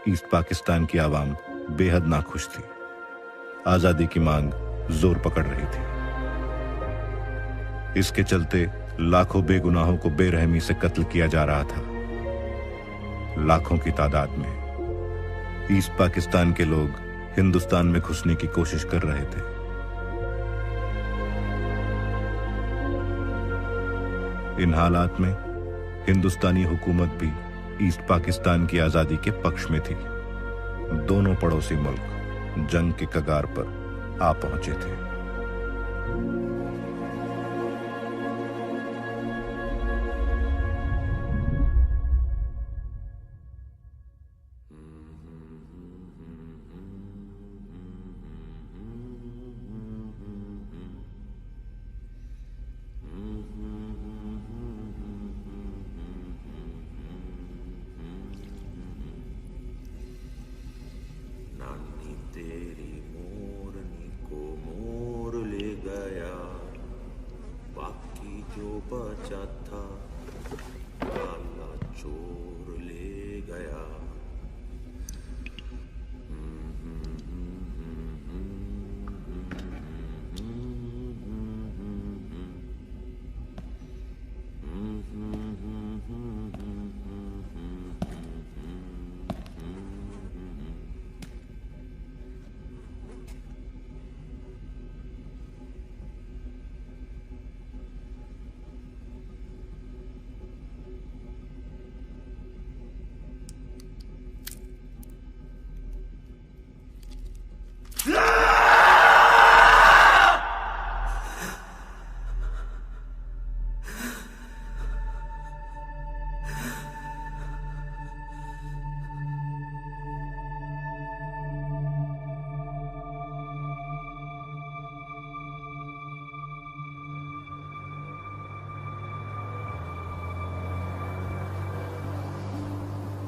ईस्ट पाकिस्तान की आवाम बेहद नाखुश थी। आजादी की मांग जोर पकड़ रही थी। इसके चलते लाखों बेगुनाहों को बेरहमी से कत्ल किया जा रहा था। लाखों की तादाद में ईस्ट पाकिस्तान के लोग हिंदुस्तान में घुसने की कोशिश कर रहे थे। इन हालात में हिंदुस्तानी हुकूमत भी ईस्ट पाकिस्तान की आजादी के पक्ष में थी। दोनों पड़ोसी मुल्क जंग के कगार पर आ पहुंचे थे।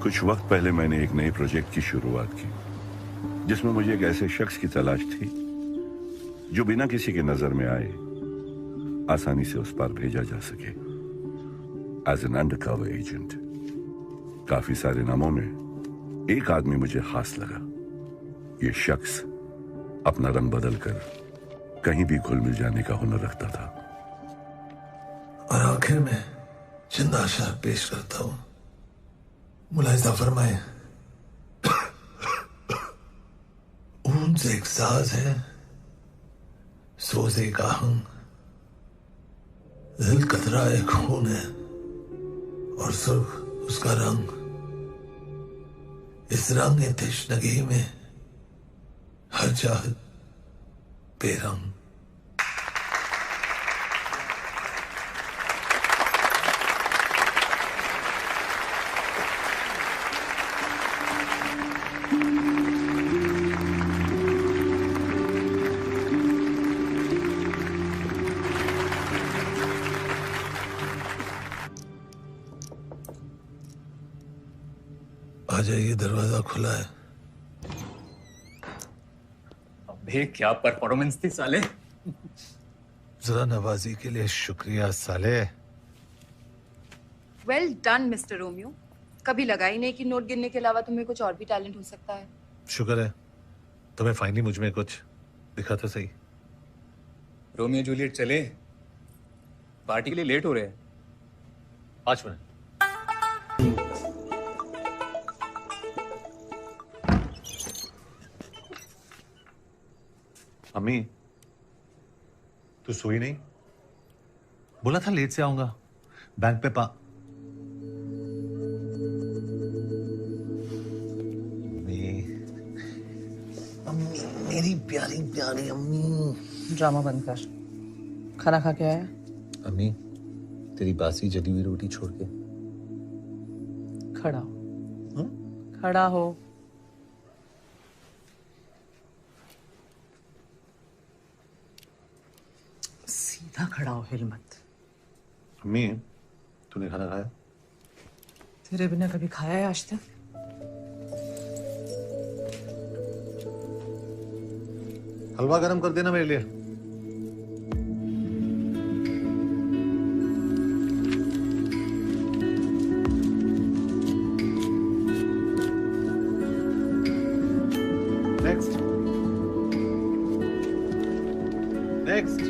कुछ वक्त पहले मैंने एक नए प्रोजेक्ट की शुरुआत की, जिसमें मुझे एक ऐसे शख्स की तलाश थी जो बिना किसी के नजर में आए आसानी से उस पार भेजा जा सके। As an undercover agent. काफी सारे नामों में एक आदमी मुझे खास लगा। ये शख्स अपना रंग बदलकर कहीं भी घुल मिल जाने का हुनर रखता था। और आखिर में चंद आशा पेश करता हूं। मुलाहिजा फरमाए, ऊन से एक साज है, सोजे का हंग, दिल कतरा एक खून है और सुर्ख उसका रंग। इस रंग तश्नगी में हर चाहत बेरंग। आ जाइए, दरवाजा खुला है। अबे क्या परफॉर्मेंस थी साले। जरा नवाजी के लिए शुक्रिया साले। Well done mister Romeo. कभी लगा ही नहीं कि नोट गिनने के अलावा तुम्हें कुछ और भी टैलेंट हो सकता है। शुक्र है तुम्हें फाइनली मुझ में कुछ दिखा तो सही। रोमियो जूलियट चले, पार्टी के लिए लेट हो रहे हैं। 5 मिनट। अम्मी, तू सोई नहीं? बोला था लेट से आऊंगा। बैंक पे अम्मी, मेरी प्यारी प्यारी अम्मी। ड्रामा बंद कर। खाना खा के आया? अम्मी, तेरी बासी जली हुई रोटी छोड़ के। खड़ा हो। खड़ा हो। सीधा खड़ा हो, हिल मत। अम्मी, तूने खाना खाया? तेरे बिना कभी खाया है आज तक? हलवा गरम कर देना मेरे लिए। Next next.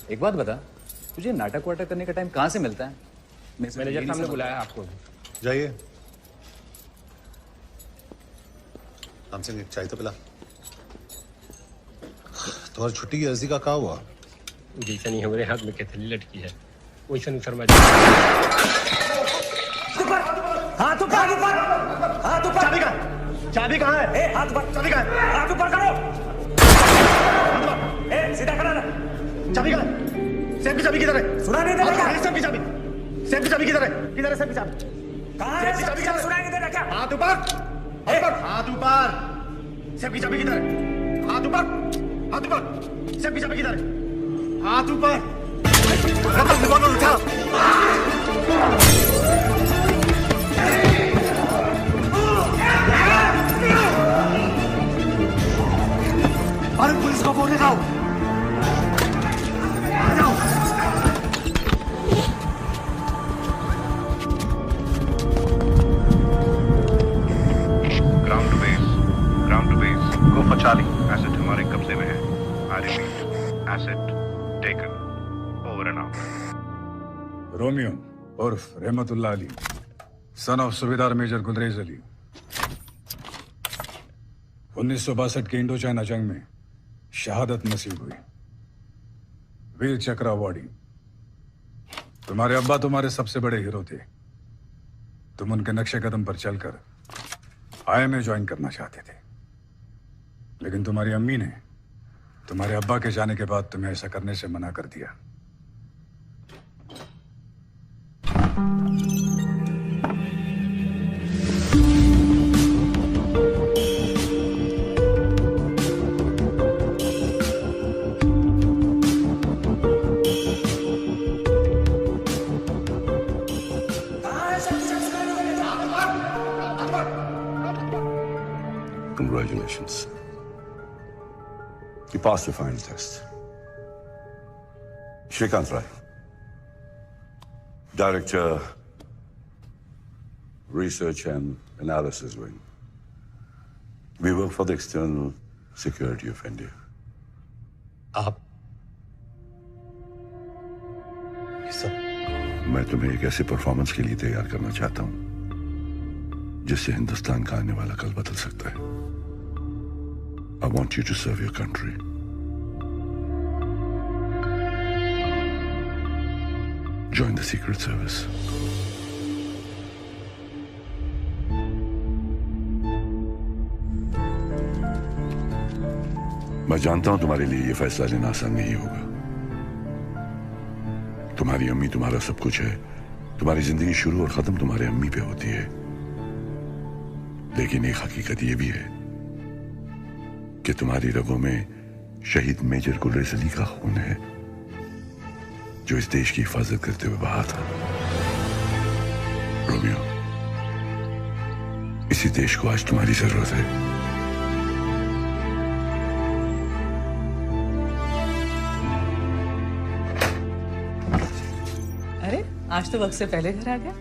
एक बात बता, तुझे नाटक वाटक करने का टाइम कहाँ से मिलता है? मैनेजर साहब ने बुलाया आपको। जाइए। हमसे एक चाय तो पिला। तुम्हारी छुट्टी की अर्जी का क्या हुआ? जैसा नहीं हमारे हाथ में कैथली लटकी है वैसा नहीं शर्मा हाथ ऊपर ऊपर, हाथ ऊपर। चाबी कहाँ? चाबी कहाँ है? ए, हाथ ऊपर। चाबी कहाँ है? हाथ ऊपर करो। ए, सीधा खड़ा रह। चाबी कहाँ है? सेफ की चाबी किधर है? सुना नहीं दे रहा क्या? सेफ की चाबी। सेफ की चाबी किधर है? किधर है सेफ की चाबी? कहाँ है? सेफ की चाबी किधर है? सुना नहीं दे रहा क्या? हाथ ऊपर। हाथ ऊपर। सेफ की चाबी किधर है? हाथ ऊपर। हाथ ऊपर। सेफ की चाबी किधर है? हाथ ऊपर। रिवॉल्वर उठा। अरे पुलिस को फोन लगाओ। Ground to base go for Charlie. Asset हमारे कब्जे में है। I repeat, asset taken, over and out. Romeo उर्फ Rahmatullah Ali, son of Subedar major Gulrez Ali, 1962 के इंडो चाइना जंग में शहादत नसीब हुई, वीर चक्र अवार्डी। तुम्हारे अब्बा तुम्हारे सबसे बड़े हीरो थे। तुम उनके नक्शे कदम पर चलकर आईएमए ज्वाइन करना चाहते थे, लेकिन तुम्हारी अम्मी ने तुम्हारे अब्बा के जाने के बाद तुम्हें ऐसा करने से मना कर दिया। Congratulations. You passed your final test. Shrikant Rai, Director, Research and Analysis Wing. We work for the external security of India. आप मैं तुम्हें एक ऐसे परफॉर्मेंस के लिए तैयार करना चाहता हूं जिससे हिंदुस्तान का आने वाला कल बदल सकता है। I want you to serve your country. Join the Secret Service. मैं जानता हूं तुम्हारे लिए यह फैसला लेना आसान नहीं होगा। तुम्हारी अम्मी तुम्हारा सब कुछ है। तुम्हारी जिंदगी शुरू और खत्म तुम्हारे अम्मी पे होती है। लेकिन एक हकीकत यह भी है कि तुम्हारी रगों में शहीद मेजर गुलरेज अली का खून है, जो इस देश की हिफाजत करते हुए बहा था। रोमियो, इसी देश को आज तुम्हारी जरूरत है। अरे आज तो वक्त से पहले घर आ गया।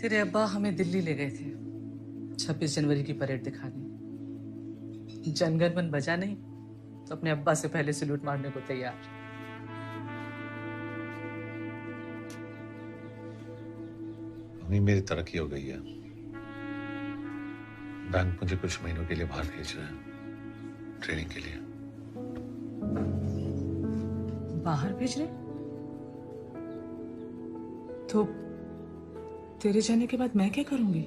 तेरे अब्बा हमें दिल्ली ले गए थे 26 जनवरी की परेड दिखाने। जनगण मन बजा नहीं तो अपने अब्बा से पहले सैल्यूट मारने को तैयार। मम्मी मेरी तरक्की हो गई है। बैंक मुझे कुछ महीनों के लिए बाहर भेज रहे हैं ट्रेनिंग के लिए। बाहर भेज रहे? तो तेरे जाने के बाद मैं क्या करूंगी?